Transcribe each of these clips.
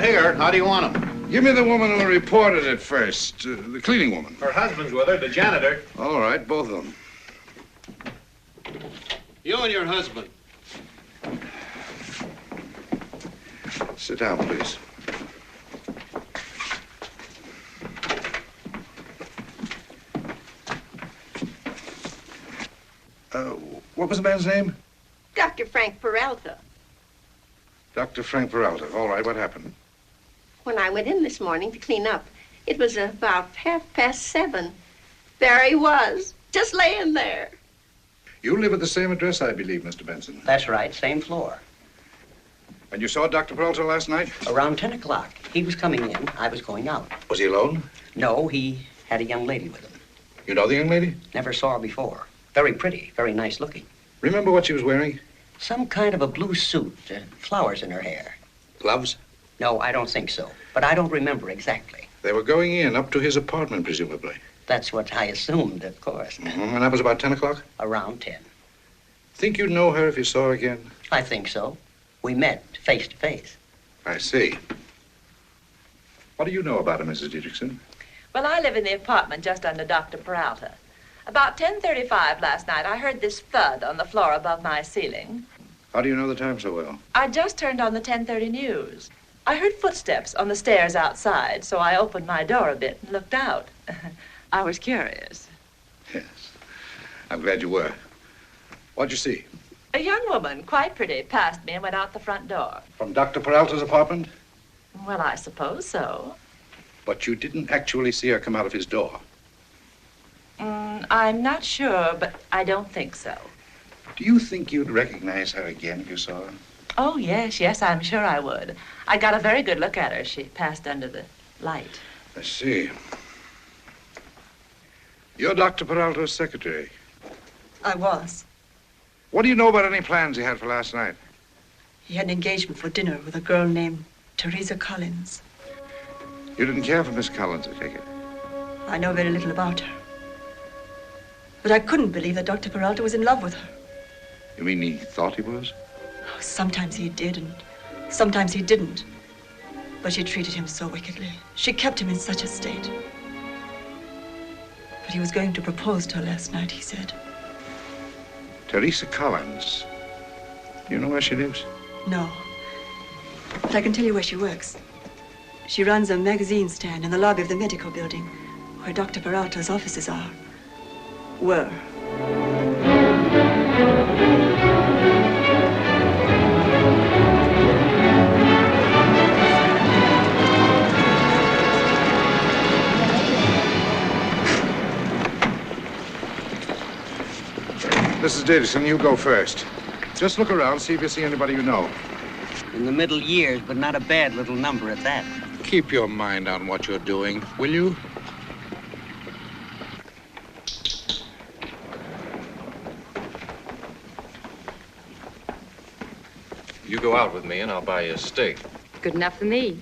here. How do you want them? Give me the woman who reported it first. The cleaning woman. Her husband's with her, the janitor. All right, both of them. You and your husband. Sit down, please. What was the man's name? Dr. Frank Peralta. Dr. Frank Peralta. All right, what happened? When I went in this morning to clean up, it was about 7:30. There he was, just laying there. You live at the same address, I believe, Mr. Benson. That's right, same floor. And you saw Dr. Peralta last night? Around 10 o'clock. He was coming in. I was going out. Was he alone? No, he had a young lady with him. You know the young lady? Never saw her before. Very pretty, very nice looking. Remember what she was wearing? Some kind of a blue suit, flowers in her hair. Gloves? No, I don't think so. But I don't remember exactly. They were going in up to his apartment, presumably. That's what I assumed, of course. And that was about 10 o'clock? Around 10. Think you'd know her if you saw her again? I think so. We met face to face. I see. What do you know about her, Mrs. Dietrichson? Well, I live in the apartment just under Dr. Peralta. About 10:35 last night, I heard this thud on the floor above my ceiling. How do you know the time so well? I just turned on the 10:30 news. I heard footsteps on the stairs outside, so I opened my door a bit and looked out. I was curious. Yes. I'm glad you were. What'd you see? A young woman, quite pretty, passed me and went out the front door. From Dr. Peralta's apartment? Well, I suppose so. But you didn't actually see her come out of his door. I'm not sure, but I don't think so. Do you think you'd recognize her again if you saw her? Oh, yes, I'm sure I would. I got a very good look at her. She passed under the light. I see. You're Dr. Peralta's secretary. I was. What do you know about any plans he had for last night? He had an engagement for dinner with a girl named Teresa Collins. You didn't care for Miss Collins, I take it. I know very little about her. But I couldn't believe that Dr. Peralta was in love with her. You mean he thought he was? Oh, sometimes he did, and sometimes he didn't. But she treated him so wickedly. She kept him in such a state. But he was going to propose to her last night, he said. Teresa Collins. Do you know where she lives? No. But I can tell you where she works. She runs a magazine stand in the lobby of the medical building, where Dr. Peralta's offices are. Were. Mrs. Dietrichson, you go first. Just look around, see if you see anybody you know. In the middle years, but not a bad little number at that. Keep your mind on what you're doing, will you? You go out with me and I'll buy you a steak. Good enough for me.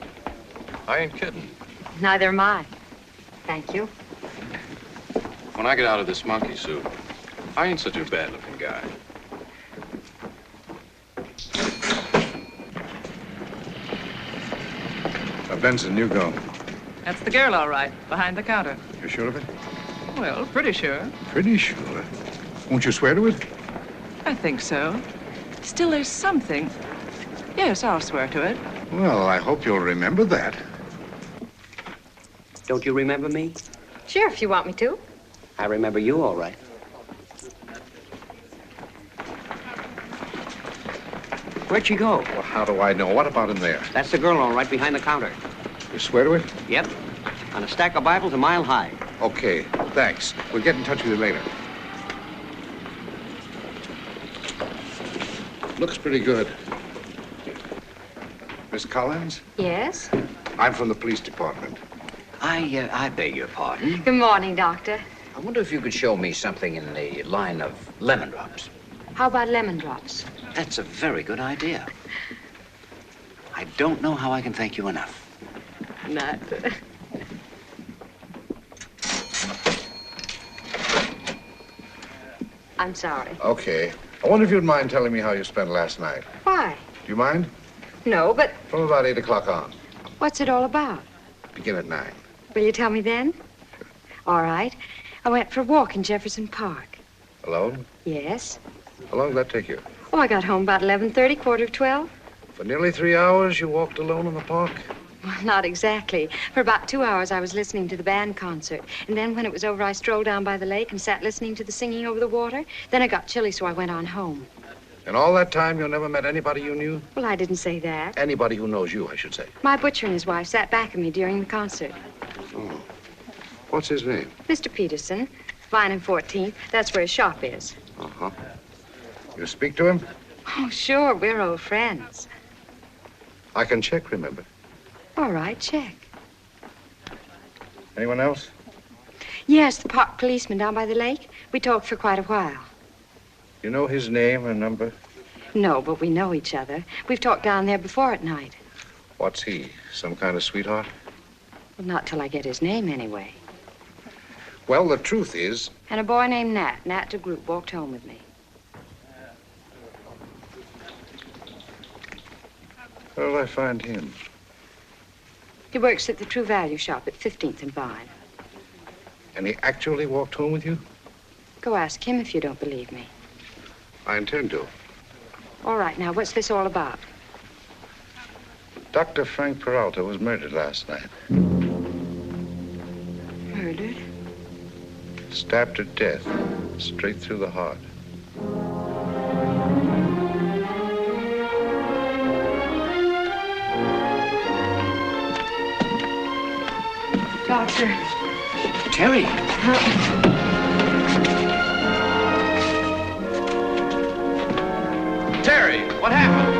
I ain't kidding. Neither am I. Thank you. When I get out of this monkey suit, I ain't such a bad-looking guy. Benson, you go. That's the girl, all right, behind the counter. You sure of it? Well, pretty sure. Pretty sure. Won't you swear to it? I think so. Still, there's something. Yes, I'll swear to it. Well, I hope you'll remember that. Don't you remember me? Sure, if you want me to. I remember you all right. Where'd she go? Well, how do I know? What about in there? That's the girl all right behind the counter. You swear to it? Yep. On a stack of Bibles a mile high. Okay, thanks. We'll get in touch with you later. Looks pretty good. Miss Collins? Yes? I'm from the police department. I beg your pardon. Good morning, Doctor. I wonder if you could show me something in the line of lemon drops. How about lemon drops? That's a very good idea. I don't know how I can thank you enough. Not. I'm sorry. Okay. I wonder if you'd mind telling me how you spent last night. Why? Do you mind? No, but, From about 8 o'clock on. What's it all about? Begin at 9. Will you tell me then? All right. I went for a walk in Jefferson Park. Alone? Yes. How long did that take you? Oh, I got home about 11:30, quarter of 12. For nearly 3 hours, you walked alone in the park? Well, not exactly. For about 2 hours, I was listening to the band concert. And then when it was over, I strolled down by the lake and sat listening to the singing over the water. Then I got chilly, so I went on home. And all that time, you never met anybody you knew? Well, I didn't say that. Anybody who knows you, I should say. My butcher and his wife sat back of me during the concert. Oh. What's his name? Mr. Peterson, Vine and 14th. That's where his shop is. Uh-huh. You speak to him? Oh, sure. We're old friends. I can check, remember. All right, check. Anyone else? Yes, the park policeman down by the lake. We talked for quite a while. You know his name and number? No, but we know each other. We've talked down there before at night. What's he? Some kind of sweetheart? Well, not till I get his name, anyway. Well, the truth is... And a boy named Nat, Nat DeGroot, walked home with me. Where did I find him? He works at the True Value shop at 15th and Vine. And he actually walked home with you? Go ask him if you don't believe me. I intend to. All right, now, what's this all about? Dr. Frank Peralta was murdered last night. Murdered? Stabbed to death, straight through the heart. Doctor. Terry. Terry, what happened?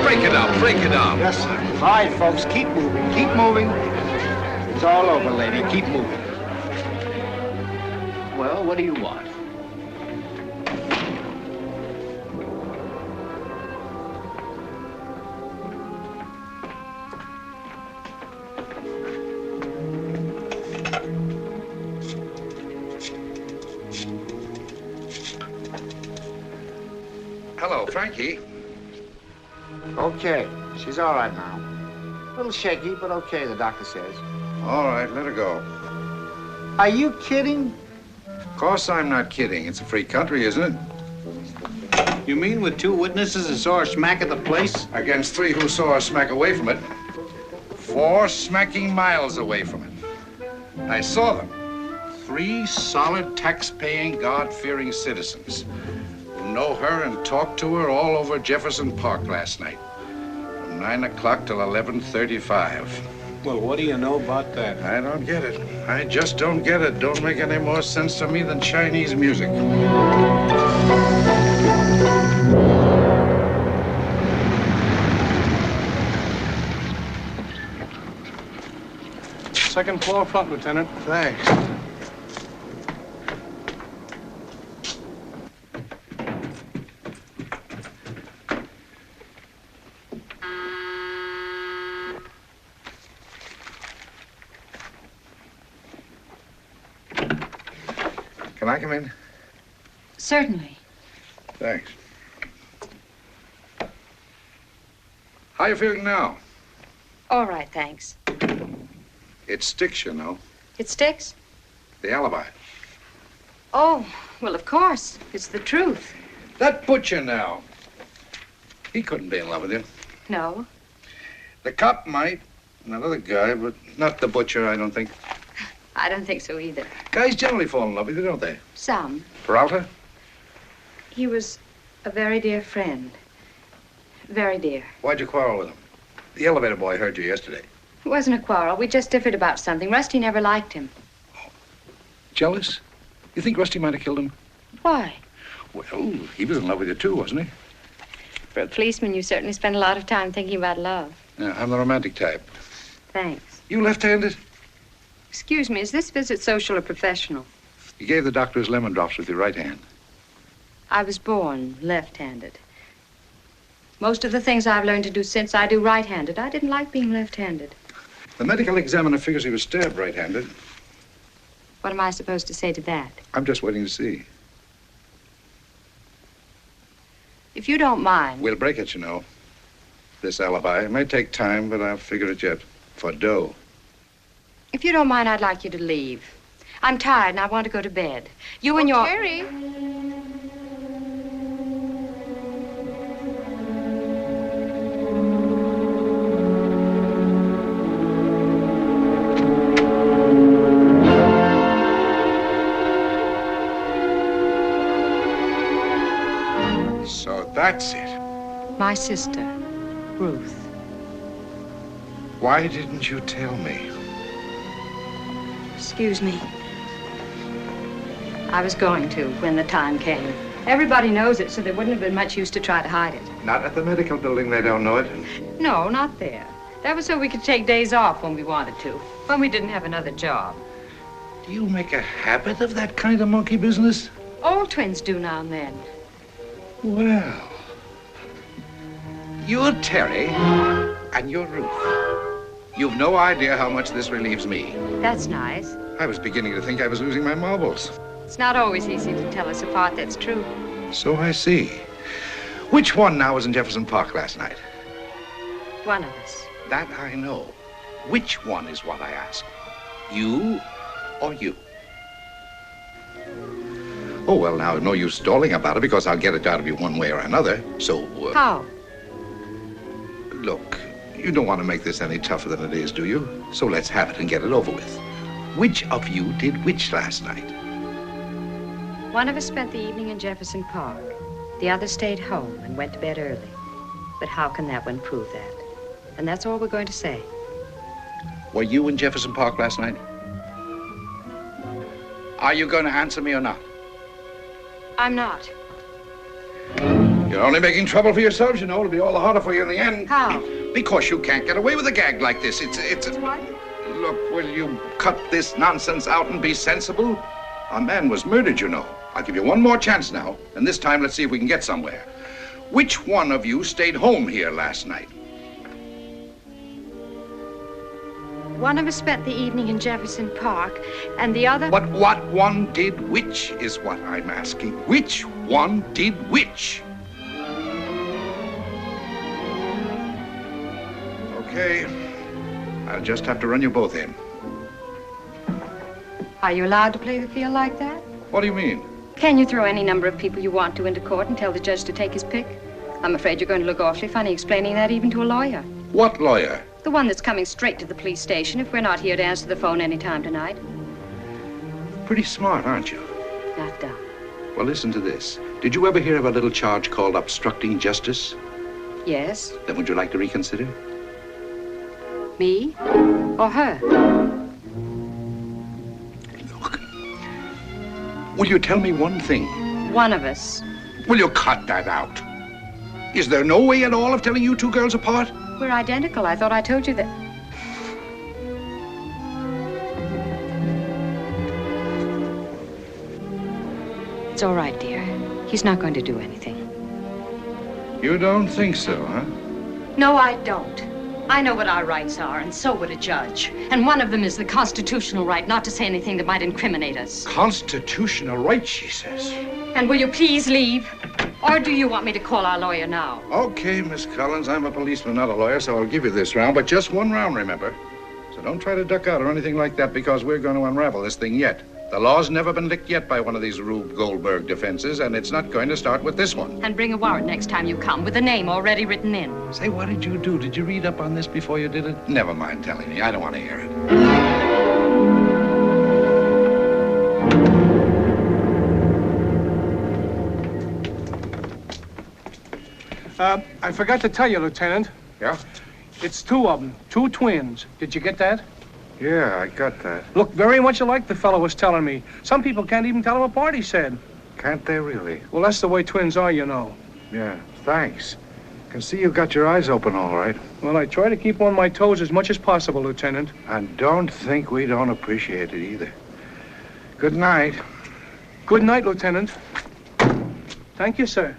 Break it up, break it up. Yes, sir. All right, folks, keep moving, keep moving. It's all over, lady. Keep moving. Well, what do you want? Hello, Frankie. Okay, she's all right now. A little shaky, but okay, the doctor says. All right, let her go. Are you kidding? Of course I'm not kidding. It's a free country, isn't it? You mean with 2 witnesses that saw her smack at the place? Against 3 who saw her smack away from it. 4 smacking miles away from it. I saw them. 3 solid, tax-paying, God-fearing citizens who know her and talked to her all over Jefferson Park last night. From 9 o'clock till 11:35. Well, what do you know about that? I don't get it. I just don't get it. Don't make any more sense to me than Chinese music. Second floor front, Lieutenant. Thanks. Can I come in? Certainly. Thanks. How you feeling now? All right, thanks. It sticks, you know. It sticks? The alibi. Oh, well, of course. It's the truth. That butcher now. He couldn't be in love with you. No. The cop might. Another guy, but not the butcher, I don't think. I don't think so either. Guys generally fall in love with you, don't they? Some. Peralta? He was a very dear friend. Very dear. Why'd you quarrel with him? The elevator boy heard you yesterday. It wasn't a quarrel. We just differed about something. Rusty never liked him. Jealous? You think Rusty might have killed him? Why? Well, he was in love with you too, wasn't he? For a policeman, you certainly spend a lot of time thinking about love. Yeah, I'm the romantic type. Thanks. You left-handed? Excuse me, is this visit social or professional? You gave the doctor his lemon drops with your right hand. I was born left-handed. Most of the things I've learned to do since I do right-handed. I didn't like being left-handed. The medical examiner figures he was stabbed right-handed. What am I supposed to say to that? I'm just waiting to see. If you don't mind. We'll break it, you know. This alibi. It may take time, but I'll figure it yet. For dough. If you don't mind, I'd like you to leave. I'm tired and I want to go to bed. You and your... Terry. So that's it. My sister, Ruth. Why didn't you tell me? Excuse me. I was going to when the time came. Everybody knows it, so there wouldn't have been much use to try to hide it. Not at the medical building, they don't know it. No, not there. That was so we could take days off when we wanted to, when we didn't have another job. Do you make a habit of that kind of monkey business? All twins do now and then. Well, you're Terry, and you're Ruth. You've no idea how much this relieves me. That's nice. I was beginning to think I was losing my marbles. It's not always easy to tell us apart, that's true. So I see. Which one now was in Jefferson Park last night? One of us. That I know. Which one is what I ask? You or you? Oh, well, now, no use stalling about it because I'll get it out of you one way or another. So, How? Look, you don't want to make this any tougher than it is, do you? So let's have it and get it over with. Which of you did which last night? One of us spent the evening in Jefferson Park. The other stayed home and went to bed early. But how can that one prove that? And that's all we're going to say. Were you in Jefferson Park last night? Are you going to answer me or not? I'm not. You're only making trouble for yourselves, you know. It'll be all the harder for you in the end. How? Because you can't get away with a gag like this. It's What? Look, will you cut this nonsense out and be sensible? A man was murdered, you know. I'll give you one more chance now, and this time let's see if we can get somewhere. Which one of you stayed home here last night? One of us spent the evening in Jefferson Park, and the other... But what one did which is what I'm asking. Which one did which? Okay. I'll just have to run you both in. Are you allowed to play the field like that? What do you mean? Can you throw any number of people you want to into court and tell the judge to take his pick? I'm afraid you're going to look awfully funny explaining that even to a lawyer. What lawyer? The one that's coming straight to the police station if we're not here to answer the phone any time tonight. Pretty smart, aren't you? Not dumb. Well, listen to this. Did you ever hear of a little charge called obstructing justice? Yes? Then would you like to reconsider? Me? Or her? Look. Will you tell me one thing? One of us. Will you cut that out? Is there no way at all of telling you two girls apart? We're identical. I thought I told you that. It's all right, dear. He's not going to do anything. You don't think so, huh? No, I don't. I know what our rights are, and so would a judge. And one of them is the constitutional right not to say anything that might incriminate us. Constitutional right, she says. And will you please leave? Or do you want me to call our lawyer now? Okay, Miss Collins, I'm a policeman, not a lawyer, so I'll give you this round, but just one round, remember. So don't try to duck out or anything like that, because we're going to unravel this thing yet. The law's never been licked yet by one of these Rube Goldberg defenses, and it's not going to start with this one. And bring a warrant next time you come, with a name already written in. Say, what did you do? Did you read up on this before you did it? Never mind telling me. I don't want to hear it. I forgot to tell you, Lieutenant. Yeah? It's two of them, two twins. Did you get that? Yeah, I got that. Look very much alike, the fellow was telling me. Some people can't even tell them apart, he said. Can't they really? Well, that's the way twins are, you know. Yeah, thanks. Can see you've got your eyes open all right. Well, I try to keep on my toes as much as possible, Lieutenant. And don't think we don't appreciate it either. Good night. Good night, Lieutenant. Thank you, sir.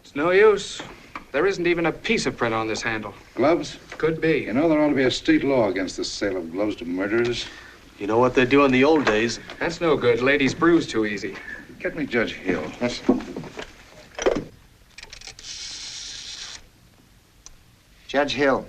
It's no use. There isn't even a piece of print on this handle. Gloves? Could be. You know, there ought to be a state law against the sale of gloves to murderers. You know what they do in the old days. That's no good. Ladies bruise too easy. Get me Judge Hill. Yes. Judge Hill.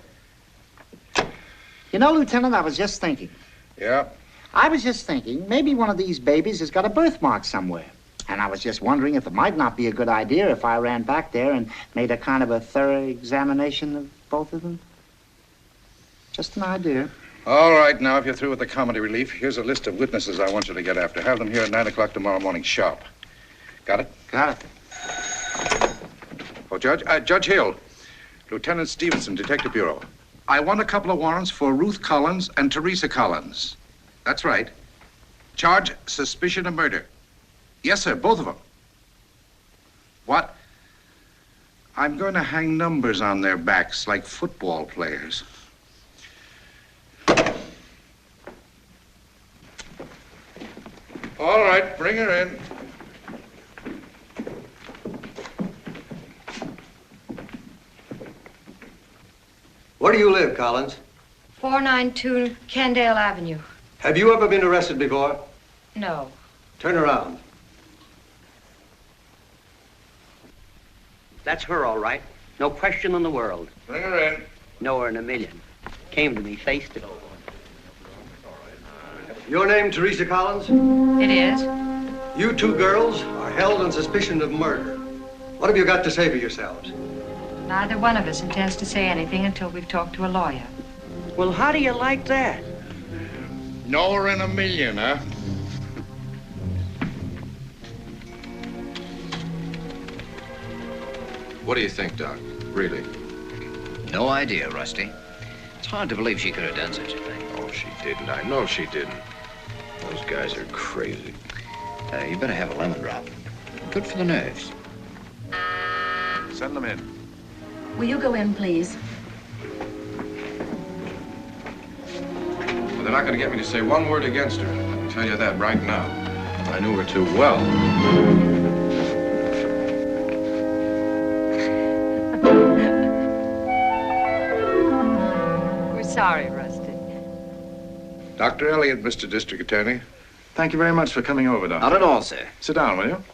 You know, Lieutenant, I was just thinking. Yeah? I was just thinking, maybe one of these babies has got a birthmark somewhere. And I was just wondering if it might not be a good idea if I ran back there and made a kind of a thorough examination of both of them. Just an idea. All right, now, if you're through with the comedy relief, here's a list of witnesses I want you to get after. Have them here at 9 o'clock tomorrow morning, sharp. Got it? Got it. Oh, Judge? Judge Hill. Lieutenant Stevenson, Detective Bureau. I want a couple of warrants for Ruth Collins and Teresa Collins. That's right. Charge suspicion of murder. Yes, sir, both of them. What? I'm going to hang numbers on their backs like football players. All right, bring her in. Where do you live, Collins? 492 Kendale Avenue. Have you ever been arrested before? No. Turn around. That's her, all right. No question in the world. Bring her in. Know her in a million. Came to me face to face. Your name, Teresa Collins? It is. You two girls are held on suspicion of murder. What have you got to say for yourselves? Neither one of us intends to say anything until we've talked to a lawyer. Well, how do you like that? Know her in a million, huh? What do you think, Doc? Really? No idea, Rusty. It's hard to believe she could have done such a thing. Oh, she didn't. I know she didn't. Those guys are crazy. You better have a lemon drop. Good for the nerves. Send them in. Will you go in, please? Well, they're not going to get me to say one word against her. I can tell you that right now. I knew her too well. We're sorry, Rusty. Dr. Elliott, Mr. District Attorney. Thank you very much for coming over, Doctor. Not at all, sir. Sit down, will you?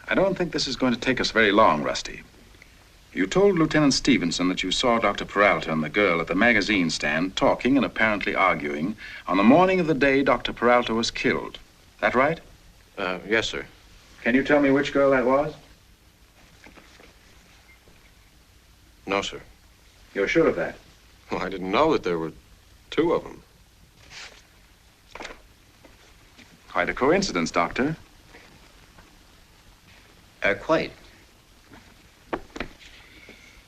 I don't think this is going to take us very long, Rusty. You told Lieutenant Stevenson that you saw Dr. Peralta and the girl at the magazine stand talking and apparently arguing on the morning of the day Dr. Peralta was killed. That right? Yes, sir. Can you tell me which girl that was? No, sir. You're sure of that? Well, I didn't know that there were two of them. Quite a coincidence, Doctor. Quite.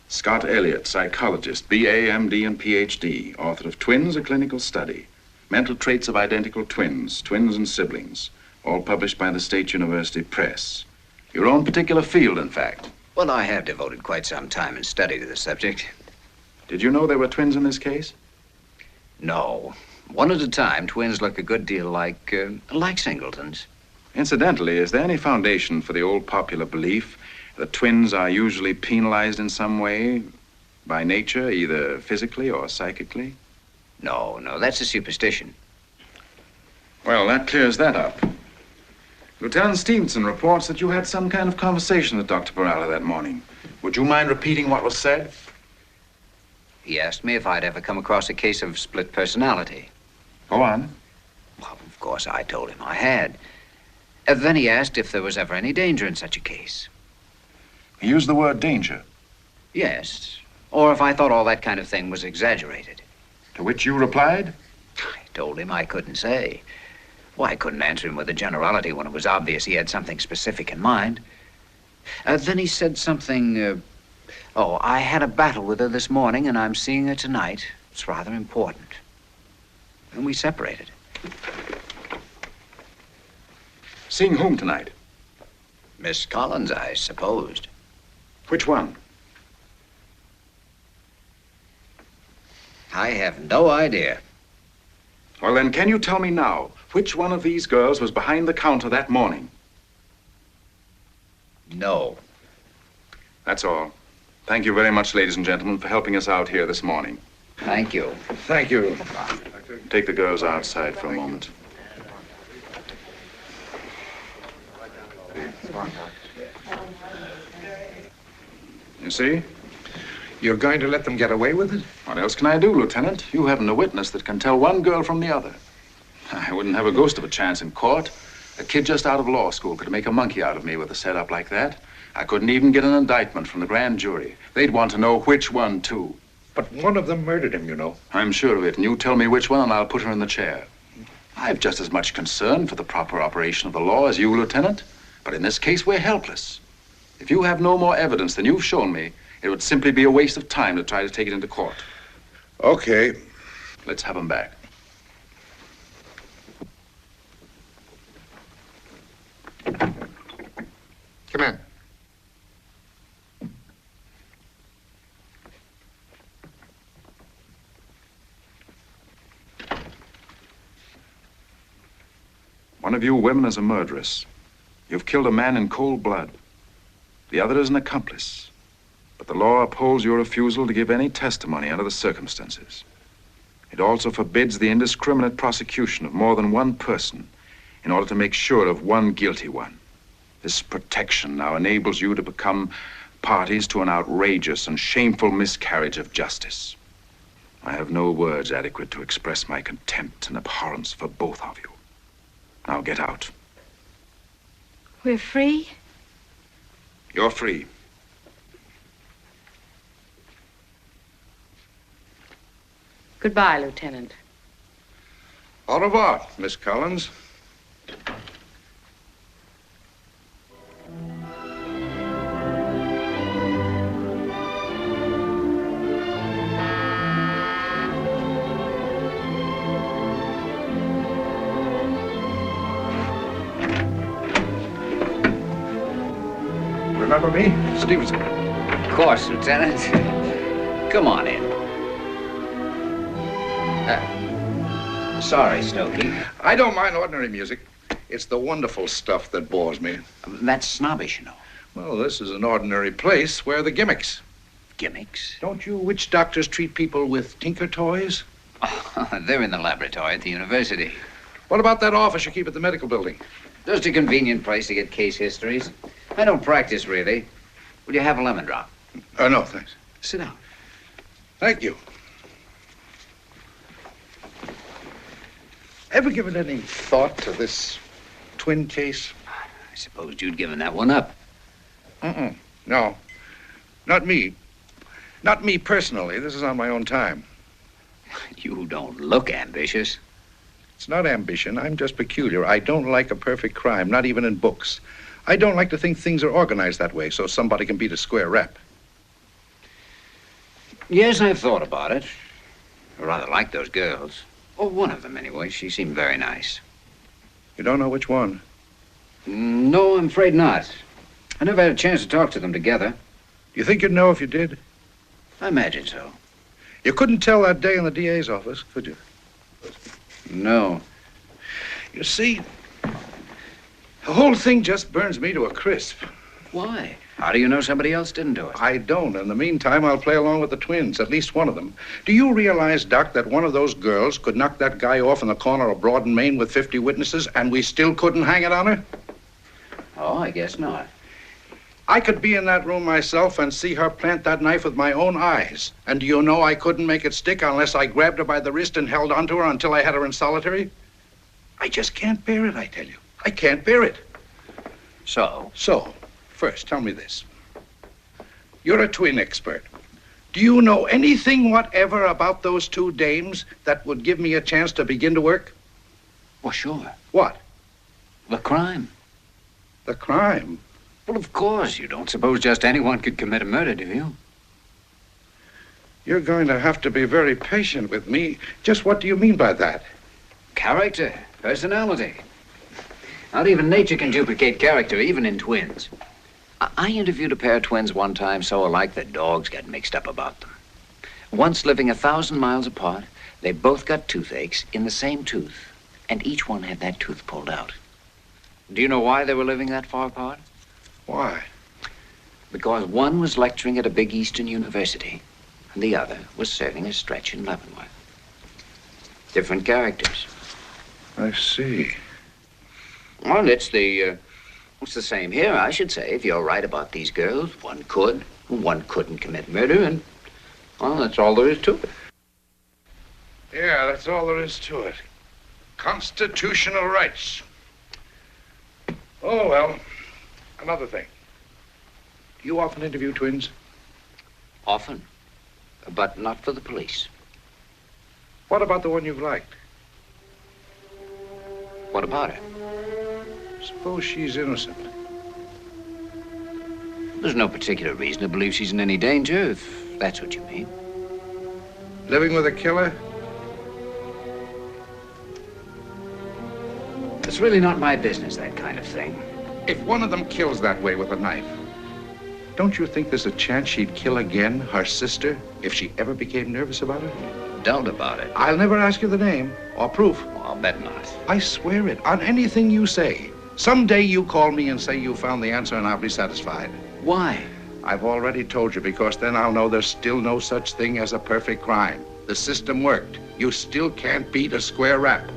Scott Elliott, psychologist, B.A., M.D., and Ph.D., author of Twins, A Clinical Study, Mental Traits of Identical Twins, Twins and Siblings, all published by the State University Press. Your own particular field, in fact. Well, I have devoted quite some time and study to the subject. Did you know there were twins in this case? No. One at a time, twins look a good deal like singletons. Incidentally, is there any foundation for the old popular belief that twins are usually penalized in some way by nature, either physically or psychically? No, that's a superstition. Well, that clears that up. Lieutenant Stevenson reports that you had some kind of conversation with Dr. Peralta that morning. Would you mind repeating what was said? He asked me if I'd ever come across a case of split personality. Go on. Well, of course, I told him I had. Then he asked if there was ever any danger in such a case. He used the word danger. Yes. Or if I thought all that kind of thing was exaggerated. To which you replied? I told him I couldn't say. Well, I couldn't answer him with a generality when it was obvious he had something specific in mind. Then he said something, I had a battle with her this morning and I'm seeing her tonight. It's rather important. And we separated. Seeing whom tonight? Miss Collins, I supposed. Which one? I have no idea. Well, then, can you tell me now which one of these girls was behind the counter that morning? No. That's all. Thank you very much, ladies and gentlemen, for helping us out here this morning. Thank you. Thank you. Take the girls outside for a moment. You see? You're going to let them get away with it? What else can I do, Lieutenant? You haven't a witness that can tell one girl from the other. I wouldn't have a ghost of a chance in court. A kid just out of law school could make a monkey out of me with a setup like that. I couldn't even get an indictment from the grand jury. They'd want to know which one, too. But one of them murdered him, you know. I'm sure of it, and you tell me which one, and I'll put her in the chair. I've just as much concern for the proper operation of the law as you, Lieutenant. But in this case, we're helpless. If you have no more evidence than you've shown me, it would simply be a waste of time to try to take it into court. Okay. Let's have him back. Come in. One of you women is a murderess. You've killed a man in cold blood. The other is an accomplice. But the law upholds your refusal to give any testimony under the circumstances. It also forbids the indiscriminate prosecution of more than one person in order to make sure of one guilty one. This protection now enables you to become parties to an outrageous and shameful miscarriage of justice. I have no words adequate to express my contempt and abhorrence for both of you. Now get out. We're free? You're free. Goodbye, Lieutenant. Au revoir, Miss Collins. Remember me? Stevenson. Of course, Lieutenant. Come on in. Sorry, Snooky. I don't mind ordinary music. It's the wonderful stuff that bores me. That's snobbish, you know. Well, this is an ordinary place. Where are the gimmicks? Gimmicks? Don't you witch doctors treat people with tinker toys? Oh, they're in the laboratory at the university. What about that office you keep at the medical building? Just a convenient place to get case histories. I don't practice, really. Will you have a lemon drop? No, thanks. Sit down. Thank you. Ever given any thought to this twin case? I supposed you'd given that one up. No. Not me. Not me personally. This is on my own time. You don't look ambitious. It's not ambition. I'm just peculiar. I don't like a perfect crime, not even in books. I don't like to think things are organized that way so somebody can beat a square rep. Yes, I've thought about it. I rather like those girls. Oh, one of them, anyway. She seemed very nice. You don't know which one? No, I'm afraid not. I never had a chance to talk to them together. You think you'd know if you did? I imagine so. You couldn't tell that day in the DA's office, could you? No. You see, the whole thing just burns me to a crisp. Why? How do you know somebody else didn't do it? I don't. In the meantime, I'll play along with the twins, at least one of them. Do you realize, Doc, that one of those girls could knock that guy off in the corner of Broad and Main with 50 witnesses, and we still couldn't hang it on her? Oh, I guess not. I could be in that room myself and see her plant that knife with my own eyes. And do you know I couldn't make it stick unless I grabbed her by the wrist and held onto her until I had her in solitary? I just can't bear it, I tell you. I can't bear it. So? First, tell me this. You're a twin expert. Do you know anything whatever about those two dames that would give me a chance to begin to work? Well, sure. What? The crime. The crime? Well, of course. You don't suppose just anyone could commit a murder, do you? You're going to have to be very patient with me. Just what do you mean by that? Character, personality. Not even nature can duplicate character, even in twins. I interviewed a pair of twins one time so alike that dogs got mixed up about them. Once living 1,000 miles apart, they both got toothaches in the same tooth, and each one had that tooth pulled out. Do you know why they were living that far apart? Why? Because one was lecturing at a big Eastern university, and the other was serving a stretch in Leavenworth. Different characters. I see. Well, it's the same here, I should say. If you're right about these girls, one couldn't commit murder, and, well, that's all there is to it. Yeah, that's all there is to it. Constitutional rights. Oh, well, another thing. You often interview twins? Often, but not for the police. What about the one you've liked? What about her? Suppose she's innocent. There's no particular reason to believe she's in any danger, if that's what you mean. Living with a killer? It's really not my business, that kind of thing. If one of them kills that way with a knife, don't you think there's a chance she'd kill again her sister if she ever became nervous about it? Doubt about it. I'll never ask you the name or proof. Well, I'll bet not. I swear it on anything you say. Someday you call me and say you found the answer and I'll be satisfied. Why? I've already told you, because then I'll know there's still no such thing as a perfect crime. The system worked. You still can't beat a square rap.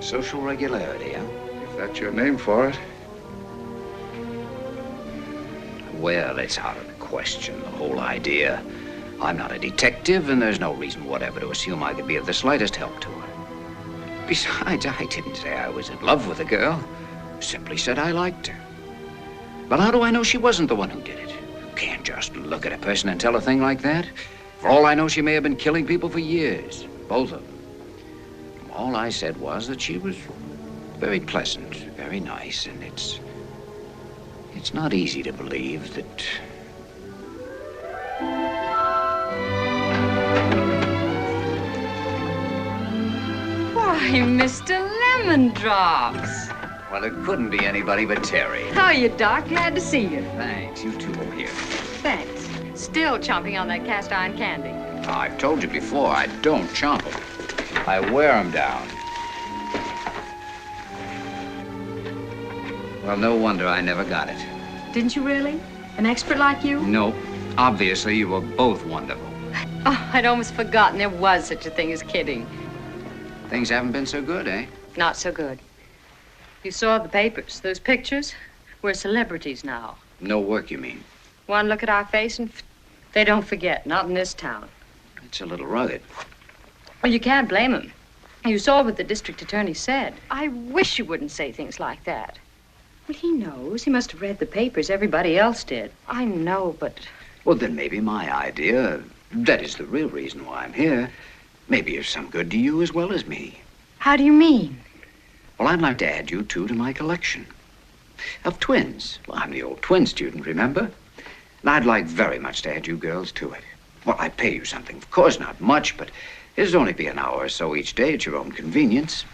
Social regularity, huh? If that's your name for it. Well, it's out of the question, the whole idea. I'm not a detective, and there's no reason whatever to assume I could be of the slightest help to her. Besides, I didn't say I was in love with the girl. Simply said I liked her. But how do I know she wasn't the one who did it? Can't just look at a person and tell a thing like that. For all I know, she may have been killing people for years, both of them. All I said was that she was very pleasant, very nice, and it's not easy to believe that... Why, Mr. Lemon Drops. Well, it couldn't be anybody but Terry. How are you, Doc? Glad to see you. Thanks. You two over here. Thanks. Still chomping on that cast iron candy. I've told you before, I don't chomp them. I wear them down. Well, no wonder I never got it. Didn't you really? An expert like you? Nope. Obviously, you were both wonderful. Oh, I'd almost forgotten there was such a thing as kidding. Things haven't been so good, eh? Not so good. You saw the papers, those pictures? We're celebrities now. No work, you mean? One look at our face and they don't forget, not in this town. It's a little rugged. Well, you can't blame him. You saw what the district attorney said. I wish you wouldn't say things like that. Well, he knows. He must have read the papers. Everybody else did. I know, but... Well, then maybe my idea, that is the real reason why I'm here, maybe is some good to you as well as me. How do you mean? Well, I'd like to add you two to my collection of twins. Well, I'm the old twin student, remember? And I'd like very much to add you girls to it. Well, I pay you something. Of course, not much, but it'll only be an hour or so each day at your own convenience.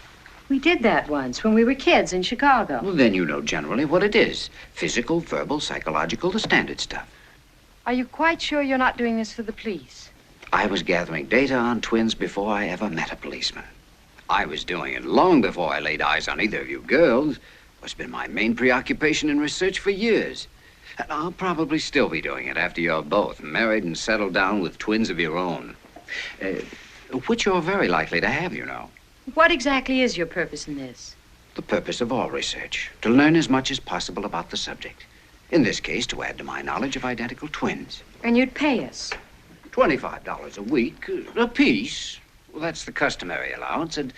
We did that once when we were kids in Chicago. Well, then you know generally what it is. Physical, verbal, psychological, the standard stuff. Are you quite sure you're not doing this for the police? I was gathering data on twins before I ever met a policeman. I was doing it long before I laid eyes on either of you girls. It's been my main preoccupation in research for years. And I'll probably still be doing it after you're both married and settled down with twins of your own. Which you're very likely to have, you know. What exactly is your purpose in this? The purpose of all research, to learn as much as possible about the subject. In this case, to add to my knowledge of identical twins. And you'd pay us? $25 a week, a piece. Well, that's the customary allowance, and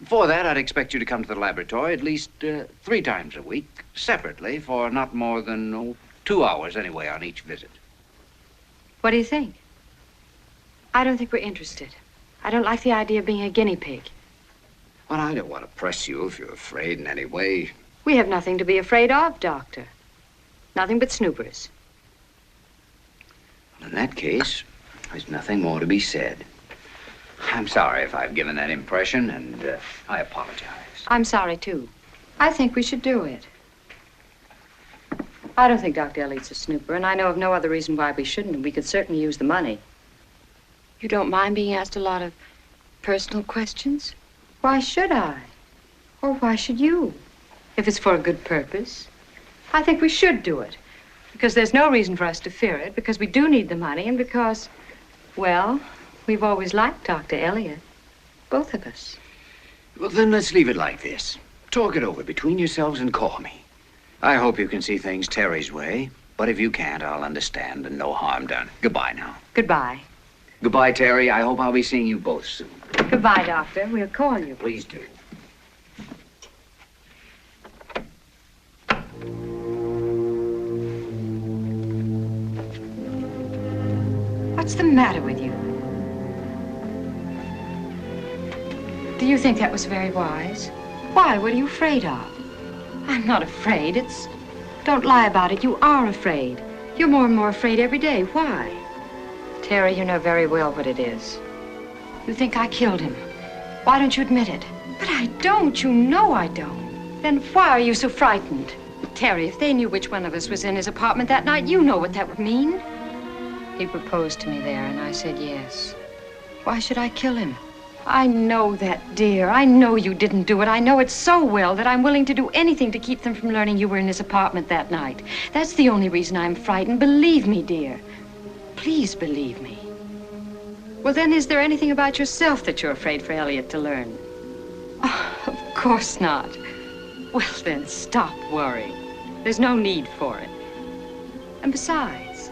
for that, I'd expect you to come to the laboratory at least 3 times a week, separately, for not more than 2 hours anyway on each visit. What do you think? I don't think we're interested. I don't like the idea of being a guinea pig. Well, I don't want to press you if you're afraid in any way. We have nothing to be afraid of, Doctor. Nothing but snoopers. Well, in that case, there's nothing more to be said. I'm sorry if I've given that impression, and I apologize. I'm sorry, too. I think we should do it. I don't think Dr. Elliott's a snooper, and I know of no other reason why we shouldn't, and we could certainly use the money. You don't mind being asked a lot of personal questions? Why should I? Or why should you? If it's for a good purpose. I think we should do it. Because there's no reason for us to fear it, because we do need the money, and because, well, we've always liked Dr. Elliot. Both of us. Well, then let's leave it like this. Talk it over between yourselves and call me. I hope you can see things Terry's way, but if you can't, I'll understand and no harm done. Goodbye now. Goodbye. Goodbye, Terry. I hope I'll be seeing you both soon. Goodbye, Doctor. We'll call you. Please do. What's the matter with you? Do you think that was very wise? Why? What are you afraid of? I'm not afraid. Don't lie about it. You are afraid. You're more and more afraid every day. Why? Terry, you know very well what it is. You think I killed him. Why don't you admit it? But I don't. You know I don't. Then why are you so frightened? Terry, if they knew which one of us was in his apartment that night, you know what that would mean. He proposed to me there, and I said yes. Why should I kill him? I know that, dear. I know you didn't do it. I know it so well that I'm willing to do anything to keep them from learning you were in his apartment that night. That's the only reason I'm frightened. Believe me, dear. Please believe me. Well, then, is there anything about yourself that you're afraid for Elliot to learn? Oh, of course not. Well, then, stop worrying. There's no need for it. And besides,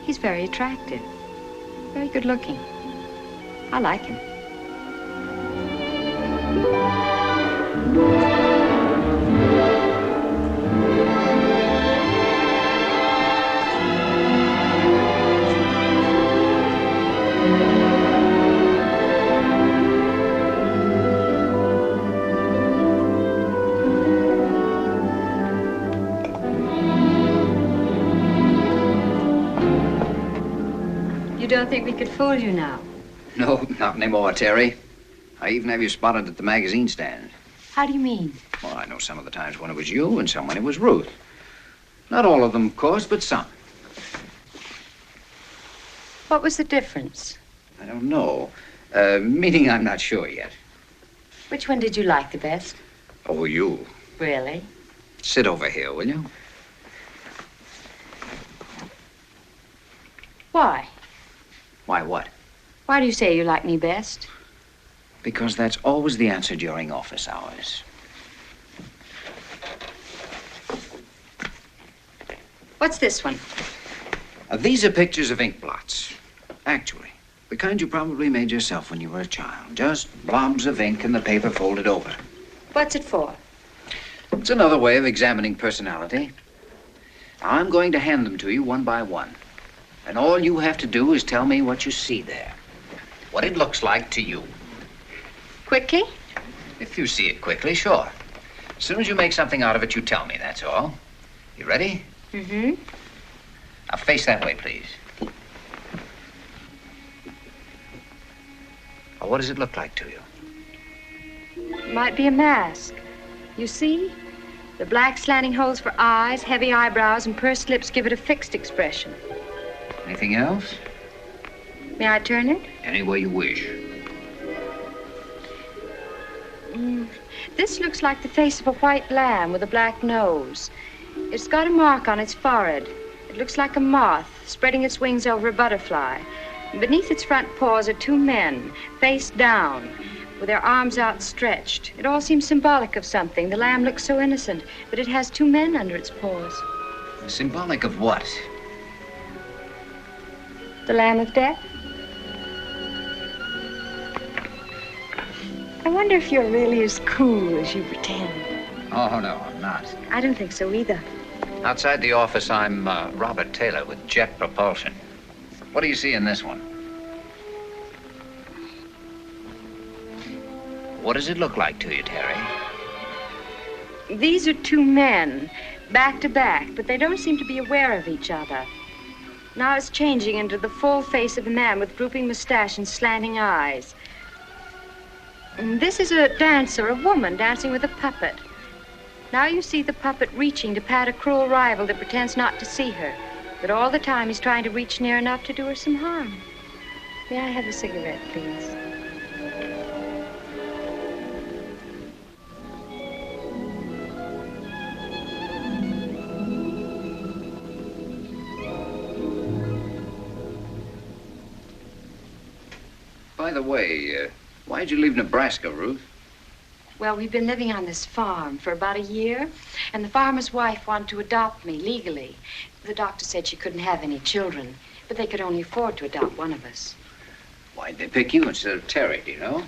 he's very attractive. Very good looking. I like him. You don't think we could fool you now? No, not anymore, Terry. I even have you spotted at the magazine stand. How do you mean? Well, I know some of the times when it was you and some when it was Ruth. Not all of them, of course, but some. What was the difference? I don't know. Meaning I'm not sure yet. Which one did you like the best? Oh, you. Really? Sit over here, will you? Why? Why what? Why do you say you like me best? Because that's always the answer during office hours. What's this one? These are pictures of ink blots. Actually, the kind you probably made yourself when you were a child. Just blobs of ink and the paper folded over. What's it for? It's another way of examining personality. I'm going to hand them to you one by one. And all you have to do is tell me what you see there. What it looks like to you. Quickly? If you see it quickly, sure. As soon as you make something out of it, you tell me, that's all. You ready? Mm-hmm. Now face that way, please. Now, what does it look like to you? Might be a mask. You see? The black slanting holes for eyes, heavy eyebrows, and pursed lips give it a fixed expression. Anything else? May I turn it? Any way you wish. This looks like the face of a white lamb with a black nose. It's got a mark on its forehead. It looks like a moth spreading its wings over a butterfly. Beneath its front paws are two men, face down, with their arms outstretched. It all seems symbolic of something. The lamb looks so innocent, but it has two men under its paws. Symbolic of what? The Lamb of Death? I wonder if you're really as cool as you pretend. Oh, no, I'm not. I don't think so either. Outside the office, I'm Robert Taylor with Jet Propulsion. What do you see in this one? What does it look like to you, Terry? These are two men, back to back, but they don't seem to be aware of each other. Now it's changing into the full face of a man with drooping mustache and slanting eyes. And this is a dancer, a woman, dancing with a puppet. Now you see the puppet reaching to pat a cruel rival that pretends not to see her. But all the time he's trying to reach near enough to do her some harm. May I have a cigarette, please? By the way, why'd you leave Nebraska, Ruth? Well, we've been living on this farm for about a year, and the farmer's wife wanted to adopt me legally. The doctor said she couldn't have any children, but they could only afford to adopt one of us. Why'd they pick you instead of Terry, do you know?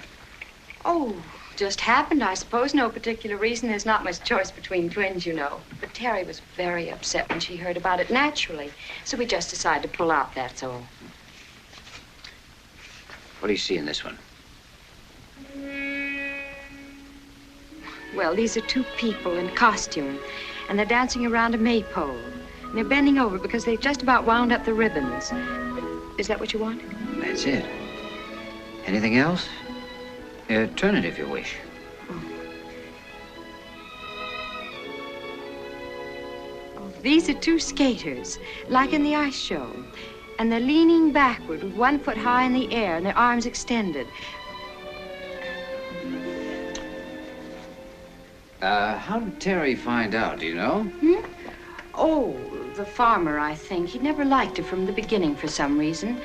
Oh, just happened, I suppose. No particular reason. There's not much choice between twins, you know. But Terry was very upset when she heard about it naturally, so we just decided to pull out, that's all. What do you see in this one? Well, these are two people in costume, and they're dancing around a maypole. And they're bending over because they've just about wound up the ribbons. Is that what you want? That's it. Anything else? Turn it if you wish. Oh, these are two skaters, like in the ice show. And they're leaning backward with one foot high in the air and their arms extended. How did Terry find out, do you know? Oh, the farmer, I think. He never liked her from the beginning for some reason.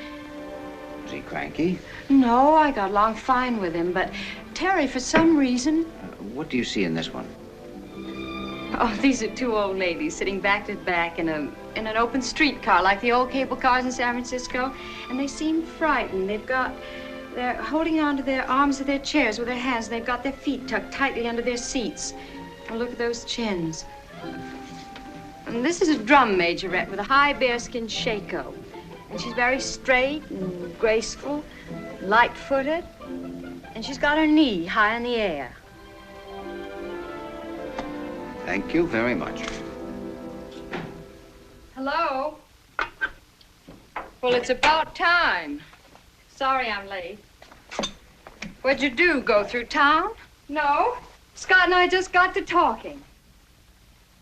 Was he cranky? No, I got along fine with him, but Terry, for some reason... What do you see in this one? Oh, these are two old ladies sitting back to back in an open streetcar, like the old cable cars in San Francisco, and they seem frightened. They're holding onto their arms of their chairs with their hands, and they've got their feet tucked tightly under their seats. Oh, look at those chins. And this is a drum majorette with a high bearskin shako. And she's very straight and graceful, light-footed, and she's got her knee high in the air. Thank you very much. Hello? Well, it's about time. Sorry I'm late. What'd you do, go through town? No. Scott and I just got to talking.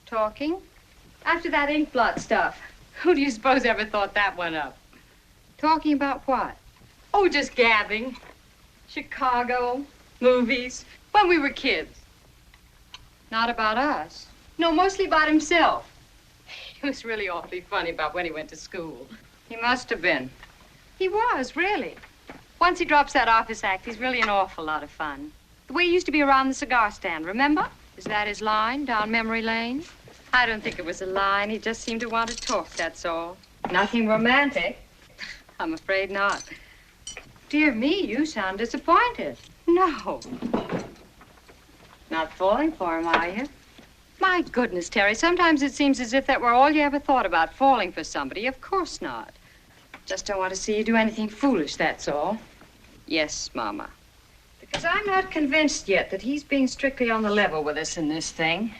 Talking? After that ink blot stuff. Who do you suppose ever thought that one up? Talking about what? Oh, just gabbing. Chicago, movies, when we were kids. Not about us. No, mostly about himself. He was really awfully funny about when he went to school. He must have been. He was, really. Once he drops that office act, he's really an awful lot of fun. The way he used to be around the cigar stand, remember? Is that his line, down memory lane? I don't think it was a line. He just seemed to want to talk, that's all. Nothing romantic. I'm afraid not. Dear me, you sound disappointed. No. Not falling for him, are you? My goodness, Terry, sometimes it seems as if that were all you ever thought about, falling for somebody. Of course not. Just don't want to see you do anything foolish, that's all. Yes, Mama. Because I'm not convinced yet that he's being strictly on the level with us in this thing.